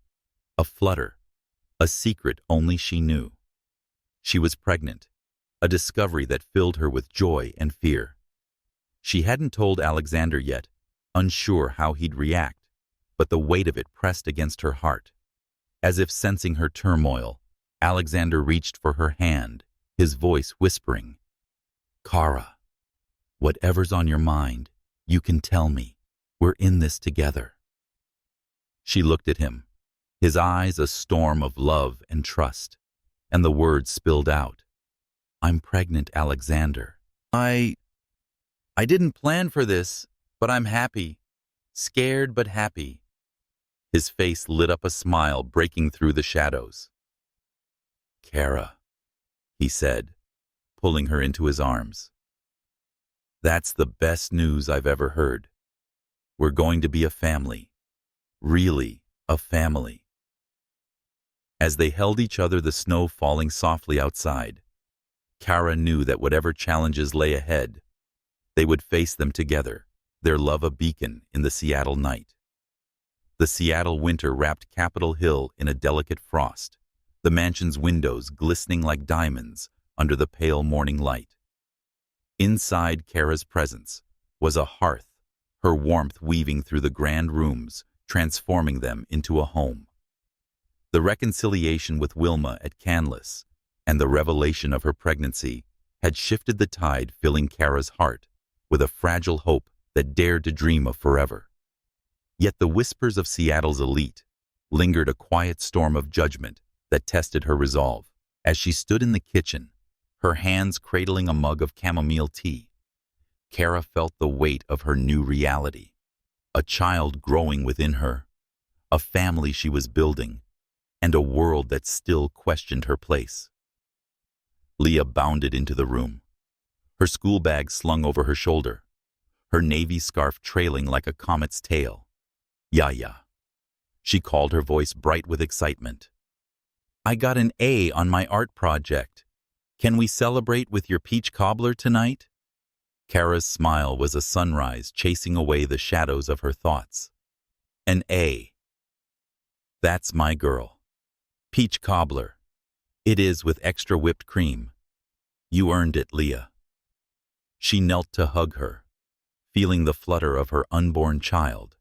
a flutter, a secret only she knew. She was pregnant, a discovery that filled her with joy and fear. She hadn't told Alexander yet, unsure how he'd react, but the weight of it pressed against her heart. As if sensing her turmoil, Alexander reached for her hand, his voice whispering, "Kara, whatever's on your mind, you can tell me. We're in this together." She looked at him, his eyes a storm of love and trust, and the words spilled out. "I'm pregnant, Alexander. I didn't plan for this, but I'm happy. Scared but happy." His face lit up a smile breaking through the shadows. "Kara," he said, pulling her into his arms. "That's the best news I've ever heard. We're going to be a family. Really, a family." As they held each other, the snow falling softly outside, Kara knew that whatever challenges lay ahead, they would face them together, their love a beacon in the Seattle night. The Seattle winter wrapped Capitol Hill in a delicate frost, the mansion's windows glistening like diamonds under the pale morning light. Inside Kara's presence was a hearth, her warmth weaving through the grand rooms, transforming them into a home. The reconciliation with Wilma at Canlis and the revelation of her pregnancy had shifted the tide, filling Kara's heart with a fragile hope that dared to dream of forever. Yet the whispers of Seattle's elite lingered, a quiet storm of judgment that tested her resolve. As she stood in the kitchen, her hands cradling a mug of chamomile tea, Kara felt the weight of her new reality. A child growing within her, a family she was building, and a world that still questioned her place. Leah bounded into the room, her school bag slung over her shoulder, her navy scarf trailing like a comet's tail. "Yaya," she called, her voice bright with excitement. "I got an A on my art project. Can we celebrate with your peach cobbler tonight?" Kara's smile was a sunrise chasing away the shadows of her thoughts. "An A. That's my girl. Peach cobbler. It is, with extra whipped cream. You earned it, Leah." She knelt to hug her, feeling the flutter of her unborn child,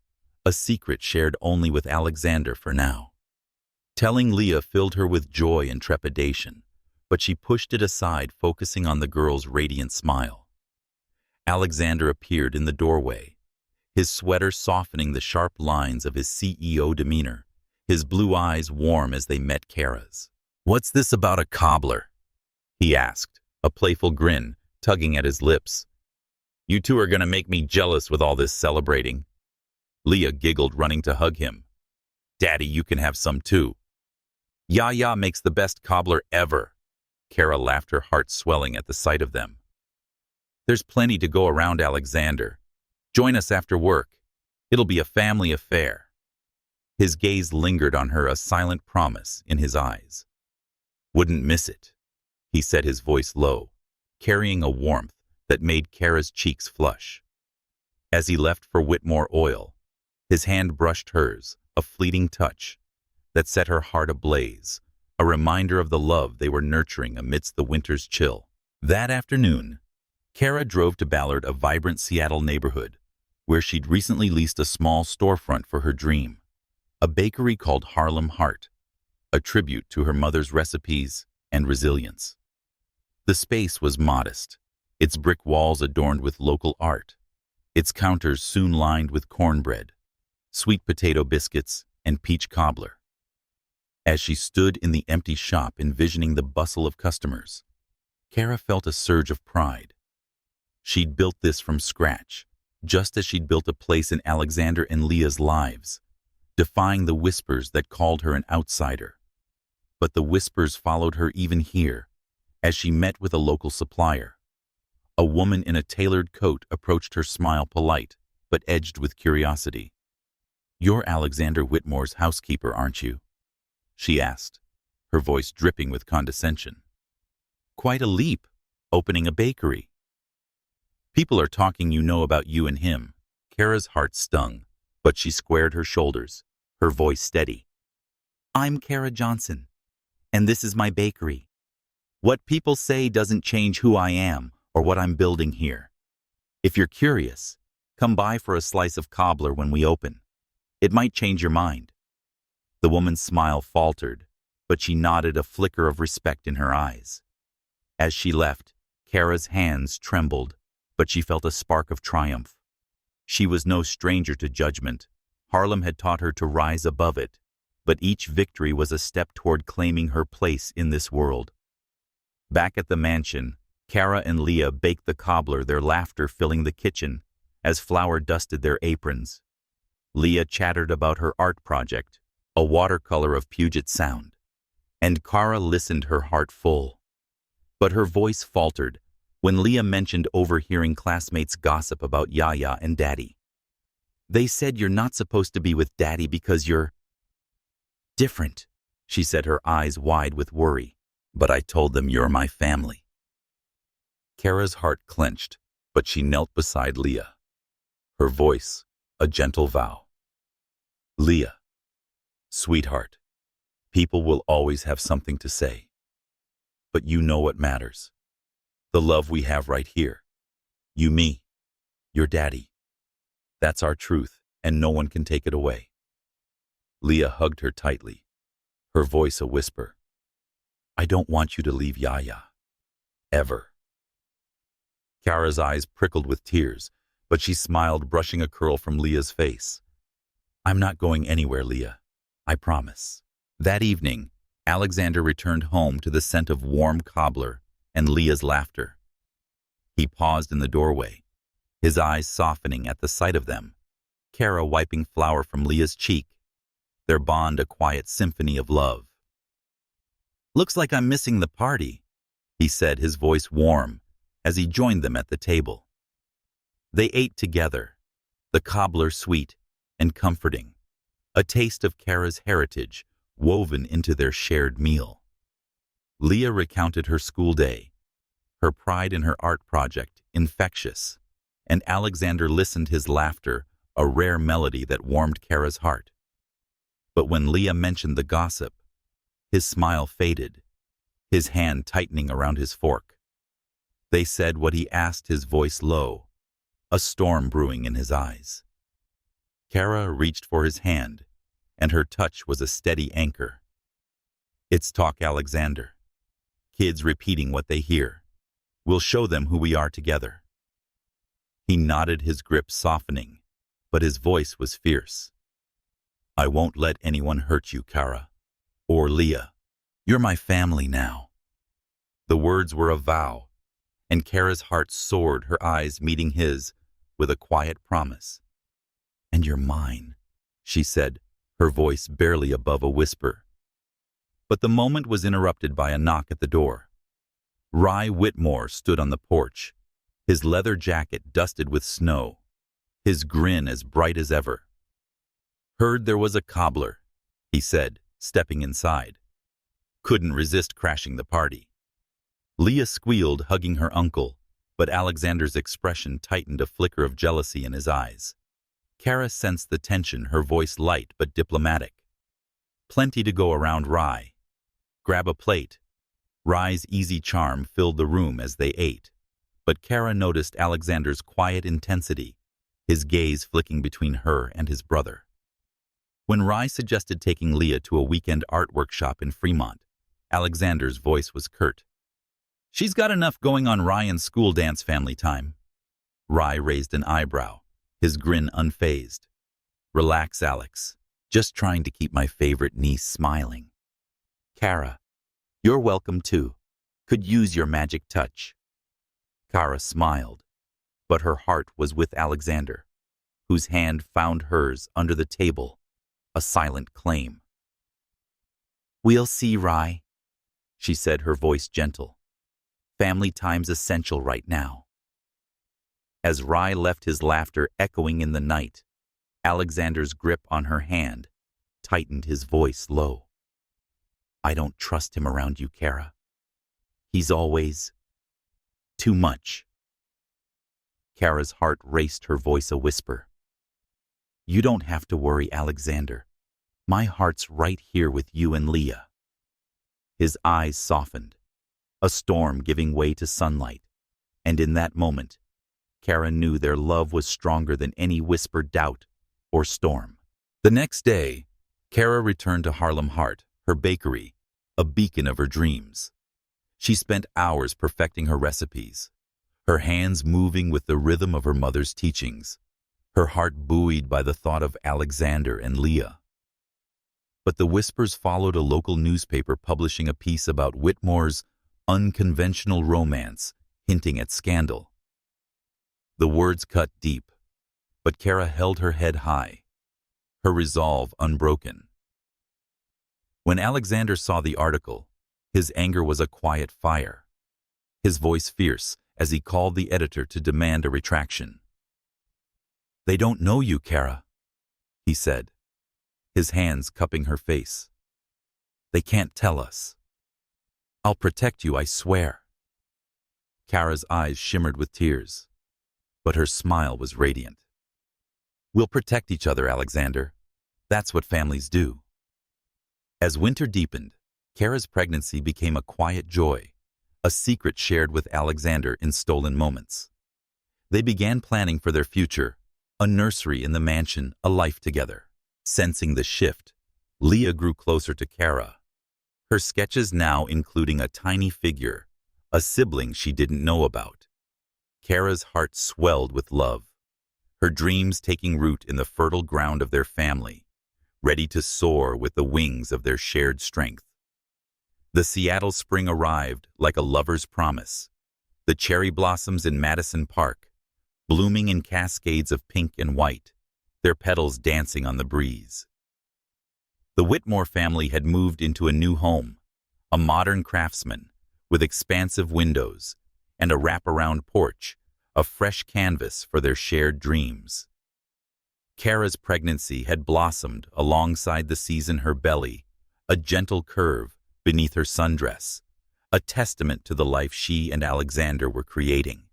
a secret shared only with Alexander for now. Telling Leah filled her with joy and trepidation, but she pushed it aside, focusing on the girl's radiant smile. Alexander appeared in the doorway, his sweater softening the sharp lines of his CEO demeanor, his blue eyes warm as they met Kara's. "What's this about a cobbler?" he asked, a playful grin tugging at his lips. "You two are going to make me jealous with all this celebrating." Leah giggled, running to hug him. "Daddy, you can have some too." "Yaya makes the best cobbler ever." Kara laughed, her heart swelling at the sight of them. "There's plenty to go around, Alexander. Join us after work. It'll be a family affair." His gaze lingered on her, a silent promise in his eyes. "Wouldn't miss it," he said, his voice low, carrying a warmth that made Kara's cheeks flush. As he left for Whitmore Oil, his hand brushed hers, a fleeting touch that set her heart ablaze, a reminder of the love they were nurturing amidst the winter's chill. That afternoon, Kara drove to Ballard, a vibrant Seattle neighborhood, where she'd recently leased a small storefront for her dream, a bakery called Harlem Heart, a tribute to her mother's recipes and resilience. The space was modest, its brick walls adorned with local art, its counters soon lined with cornbread, sweet potato biscuits, and peach cobbler. As she stood in the empty shop, envisioning the bustle of customers, Kara felt a surge of pride. She'd built this from scratch, just as she'd built a place in Alexander and Leah's lives, defying the whispers that called her an outsider. But the whispers followed her even here, as she met with a local supplier. A woman in a tailored coat approached her, smile polite, but edged with curiosity. "You're Alexander Whitmore's housekeeper, aren't you?" she asked, her voice dripping with condescension. "Quite a leap, opening a bakery." "People are talking about you and him." Kara's heart stung, but she squared her shoulders, her voice steady. "I'm Kara Johnson, and this is my bakery. What people say doesn't change who I am or what I'm building here. If you're curious, come by for a slice of cobbler when we open. It might change your mind." The woman's smile faltered, but she nodded, a flicker of respect in her eyes. As she left, Kara's hands trembled, but she felt a spark of triumph. She was no stranger to judgment. Harlem had taught her to rise above it, but each victory was a step toward claiming her place in this world. Back at the mansion, Kara and Leah baked the cobbler, their laughter filling the kitchen as flour dusted their aprons. Leah chattered about her art project, a watercolor of Puget Sound, and Kara listened, her heart full. But her voice faltered when Leah mentioned overhearing classmates gossip about Yaya and Daddy. "They said you're not supposed to be with Daddy because you're different," she said, her eyes wide with worry. "But I told them you're my family." Kara's heart clenched, but she knelt beside Leah, her voice a gentle vow. "Leah, sweetheart, people will always have something to say. But you know what matters. The love we have right here. You, me, your daddy. That's our truth, and no one can take it away." Leah hugged her tightly, her voice a whisper. "I don't want you to leave Yaya. Ever." Kara's eyes prickled with tears, but she smiled, brushing a curl from Leah's face. "I'm not going anywhere, Leah. I promise." That evening, Alexander returned home to the scent of warm cobbler and Leah's laughter. He paused in the doorway, his eyes softening at the sight of them, Kara wiping flour from Leah's cheek, their bond a quiet symphony of love. "Looks like I'm missing the party," he said, his voice warm, as he joined them at the table. They ate together, the cobbler sweet and comforting, a taste of Kara's heritage woven into their shared meal. Leah recounted her school day, her pride in her art project infectious, and Alexander listened, his laughter a rare melody that warmed Kara's heart. But when Leah mentioned the gossip, his smile faded, his hand tightening around his fork. "They said what?" he asked, his voice low, a storm brewing in his eyes. Kara reached for his hand, and her touch was a steady anchor. "It's talk, Alexander. Kids repeating what they hear. We'll show them who we are together." He nodded, his grip softening, but his voice was fierce. "I won't let anyone hurt you, Kara. Or Leah. You're my family now." The words were a vow, and Kara's heart soared, her eyes meeting his with a quiet promise. "And you're mine," she said, her voice barely above a whisper. But the moment was interrupted by a knock at the door. Whitmore stood on the porch, his leather jacket dusted with snow, his grin as bright as ever. "Heard there was a cobbler," he said, stepping inside. "Couldn't resist crashing the party." Leah squealed, hugging her uncle, but Alexander's expression tightened, a flicker of jealousy in his eyes. Kara sensed the tension, her voice light but diplomatic. "Plenty to go around, Rye. Grab a plate." Rye's easy charm filled the room as they ate, but Kara noticed Alexander's quiet intensity, his gaze flicking between her and his brother. When Rye suggested taking Leah to a weekend art workshop in Fremont, Alexander's voice was curt. "She's got enough going on, Rye, and school dance family time." Rye raised an eyebrow, his grin unfazed. "Relax, Alex. Just trying to keep my favorite niece smiling." "Kara, you're welcome too." could use your magic touch. Kara smiled, but her heart was with Alexander, whose hand found hers under the table, a silent claim. "We'll see, Rye," she said, her voice gentle. "Family time's essential right now." As Rye left his laughter echoing in the night, Alexander's grip on her hand tightened, his voice low. "I don't trust him around you, Kara. He's always too much." Kara's heart raced, her voice a whisper. "You don't have to worry, Alexander. My heart's right here with you and Leah." His eyes softened, a storm giving way to sunlight, and in that moment, Kara knew their love was stronger than any whispered doubt or storm. The next day, Kara returned to Harlem Heart, her bakery, a beacon of her dreams. She spent hours perfecting her recipes, her hands moving with the rhythm of her mother's teachings, her heart buoyed by the thought of Alexander and Leah. But the whispers followed, a local newspaper publishing a piece about Whitmore's unconventional romance, hinting at scandal. The words cut deep, but Kara held her head high, her resolve unbroken. When Alexander saw the article, his anger was a quiet fire, his voice fierce as he called the editor to demand a retraction. "They don't know you, Kara," he said, his hands cupping her face. "They can't tell us. I'll protect you, I swear." Kara's eyes shimmered with tears, but her smile was radiant. "We'll protect each other, Alexander. That's what families do." As winter deepened, Kara's pregnancy became a quiet joy, a secret shared with Alexander in stolen moments. They began planning for their future, a nursery in the mansion, a life together. Sensing the shift, Leah grew closer to Kara, her sketches now including a tiny figure, a sibling she didn't know about. Kara's heart swelled with love, her dreams taking root in the fertile ground of their family, ready to soar with the wings of their shared strength. The Seattle spring arrived like a lover's promise, the cherry blossoms in Madison Park, blooming in cascades of pink and white, their petals dancing on the breeze. The Whitmore family had moved into a new home, a modern craftsman with expansive windows and a wraparound porch, a fresh canvas for their shared dreams. Kara's pregnancy had blossomed alongside the season, her belly, a gentle curve beneath her sundress, a testament to the life she and Alexander were creating.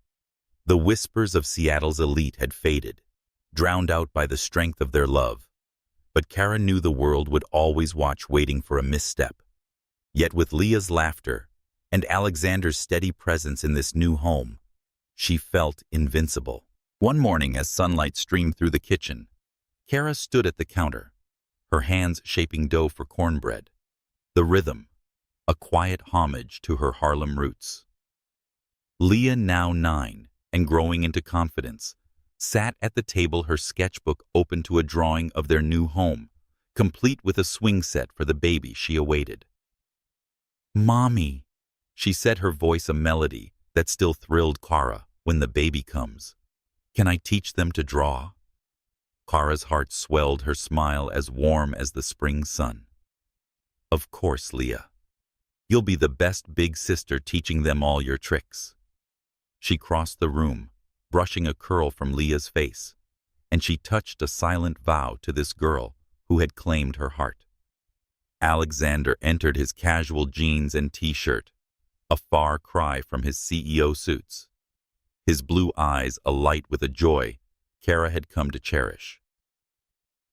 The whispers of Seattle's elite had faded, drowned out by the strength of their love, but Kara knew the world would always watch, waiting for a misstep. Yet with Leah's laughter and Alexander's steady presence in this new home, she felt invincible. One morning, as sunlight streamed through the kitchen, Kara stood at the counter, her hands shaping dough for cornbread, the rhythm, a quiet homage to her Harlem roots. Leah, now 9 and growing into confidence, sat at the table, her sketchbook open to a drawing of their new home, complete with a swing set for the baby she awaited. "Mommy," she said, her voice a melody that still thrilled Kara. "When the baby comes, can I teach them to draw?" Kara's heart swelled, her smile as warm as the spring sun. "Of course, Leah. You'll be the best big sister, teaching them all your tricks." She crossed the room, brushing a curl from Leah's face, and she touched a silent vow to this girl who had claimed her heart. Alexander entered, his casual jeans and t-shirt, a far cry from his CEO suits, his blue eyes alight with a joy Kara had come to cherish.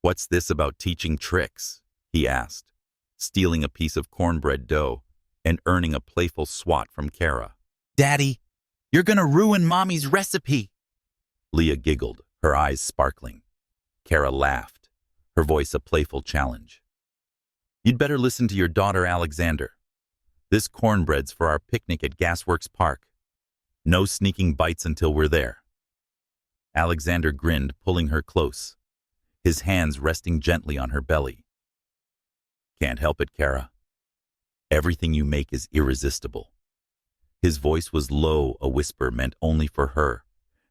"What's this about teaching tricks?" he asked, stealing a piece of cornbread dough and earning a playful swat from Kara. "Daddy, you're gonna ruin Mommy's recipe!" Leah giggled, her eyes sparkling. Kara laughed, her voice a playful challenge. "You'd better listen to your daughter, Alexander. This cornbread's for our picnic at Gasworks Park. No sneaking bites until we're there." Alexander grinned, pulling her close, his hands resting gently on her belly. "Can't help it, Kara. Everything you make is irresistible. His voice was low, a whisper meant only for her,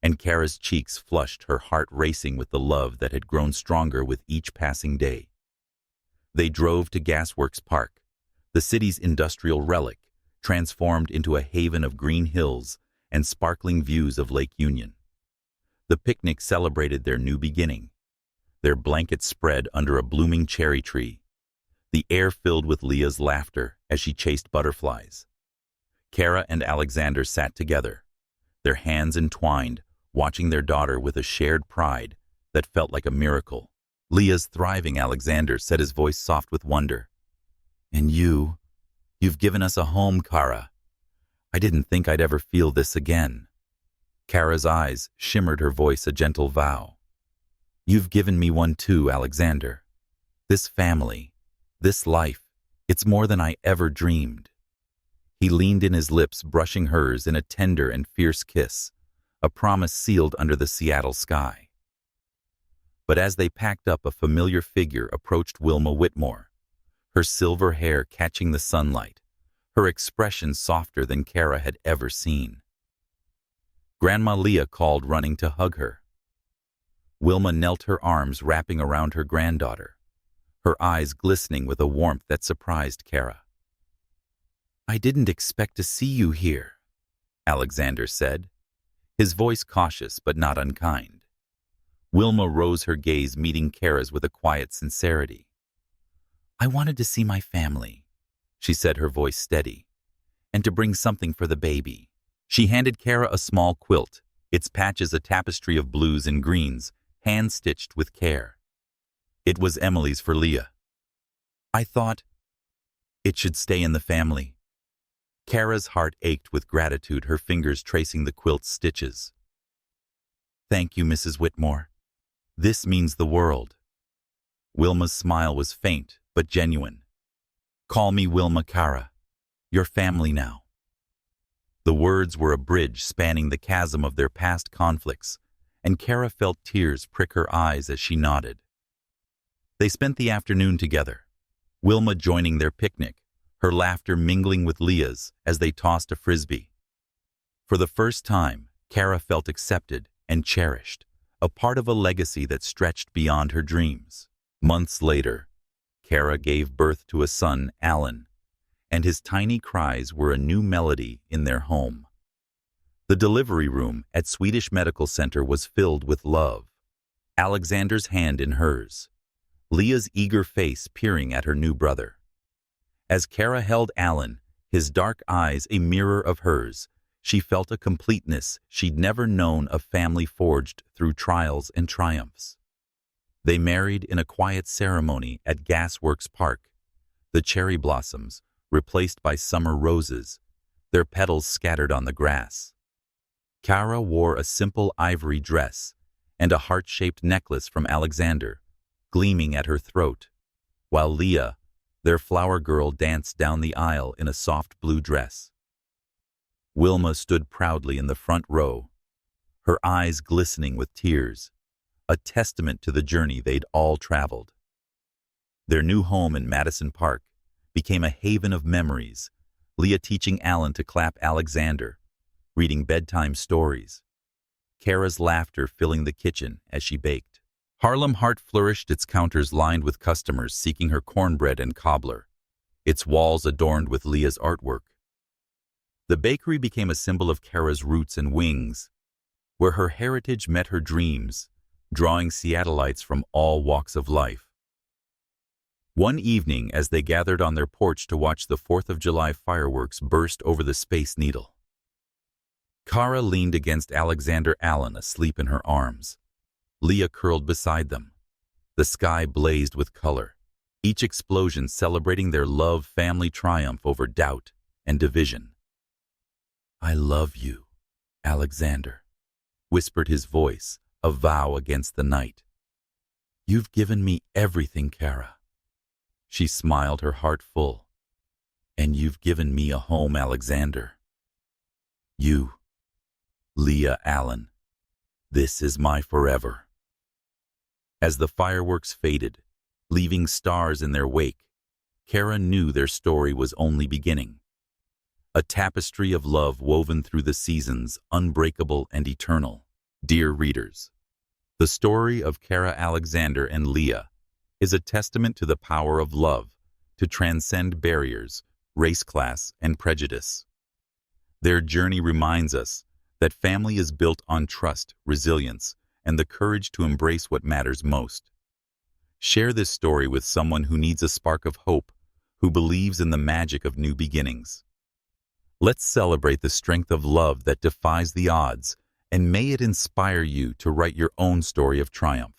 and Kara's cheeks flushed, her heart racing with the love that had grown stronger with each passing day. They drove to Gasworks Park, the city's industrial relic, transformed into a haven of green hills and sparkling views of Lake Union. The picnic celebrated their new beginning, their blankets spread under a blooming cherry tree, the air filled with Leah's laughter as she chased butterflies. Kara and Alexander sat together, their hands entwined, watching their daughter with a shared pride that felt like a miracle. "Leah's thriving," Alexander said, his voice soft with wonder. "And you've given us a home, Kara. I didn't think I'd ever feel this again." Kara's eyes shimmered, her voice a gentle vow. "You've given me one too, Alexander. This family, this life, it's more than I ever dreamed." He leaned in, his lips brushing hers in a tender and fierce kiss, a promise sealed under the Seattle sky. But as they packed up, a familiar figure approached Wilma Whitmore, her silver hair catching the sunlight, her expression softer than Kara had ever seen. Grandma Leah called, running to hug her. Wilma knelt, her arms wrapping around her granddaughter, her eyes glistening with a warmth that surprised Kara. "I didn't expect to see you here," Alexander said, his voice cautious but not unkind. Wilma rose, her gaze meeting Kara's with a quiet sincerity. "I wanted to see my family," she said, her voice steady, "and to bring something for the baby." She handed Kara a small quilt, its patches a tapestry of blues and greens, hand-stitched with care. "It was Emily's for Leah. I thought it should stay in the family." Kara's heart ached with gratitude, her fingers tracing the quilt's stitches. "Thank you, Mrs. Whitmore. This means the world." Wilma's smile was faint but genuine. "Call me Wilma, Kara. You're family now." The words were a bridge spanning the chasm of their past conflicts, and Kara felt tears prick her eyes as she nodded. They spent the afternoon together, Wilma joining their picnic, her laughter mingling with Leah's as they tossed a frisbee. For the first time, Kara felt accepted and cherished, a part of a legacy that stretched beyond her dreams. Months later, Kara gave birth to a son, Alan, and his tiny cries were a new melody in their home. The delivery room at Swedish Medical Center was filled with love, Alexander's hand in hers, Leah's eager face peering at her new brother. As Kara held Alan, his dark eyes a mirror of hers, she felt a completeness she'd never known, a family forged through trials and triumphs. They married in a quiet ceremony at Gasworks Park, the cherry blossoms replaced by summer roses, their petals scattered on the grass. Kara wore a simple ivory dress and a heart-shaped necklace from Alexander, gleaming at her throat, while Leah, their flower girl, danced down the aisle in a soft blue dress. Wilma stood proudly in the front row, her eyes glistening with tears, a testament to the journey they'd all traveled. Their new home in Madison Park became a haven of memories, Leah teaching Alan to clap Alexander, reading bedtime stories, Kara's laughter filling the kitchen as she baked. Harlem Heart flourished, its counters lined with customers seeking her cornbread and cobbler, its walls adorned with Leah's artwork. The bakery became a symbol of Kara's roots and wings, where her heritage met her dreams, drawing Seattleites from all walks of life. One evening, as they gathered on their porch to watch the 4th of July fireworks burst over the Space Needle, Kara leaned against Alexander, Allen asleep in her arms. Leah curled beside them. The sky blazed with color, each explosion celebrating their love family triumph over doubt and division. "I love you, Alexander," whispered his voice, a vow against the night. "You've given me everything, Kara." She smiled, her heart full. "And you've given me a home, Alexander. You, Leah Allen, this is my forever." As the fireworks faded, leaving stars in their wake, Kara knew their story was only beginning. a tapestry of love woven through the seasons, unbreakable and eternal. Dear readers, the story of Kara Alexander and Leah is a testament to the power of love to transcend barriers, race, class, and prejudice. Their journey reminds us that family is built on trust, resilience, and the courage to embrace what matters most. Share this story with someone who needs a spark of hope, who believes in the magic of new beginnings. Let's celebrate the strength of love that defies the odds, and may it inspire you to write your own story of triumph.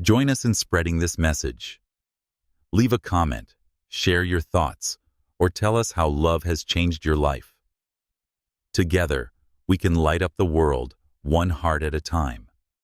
Join us in spreading this message. Leave a comment, share your thoughts, or tell us how love has changed your life. Together, we can light up the world, one heart at a time.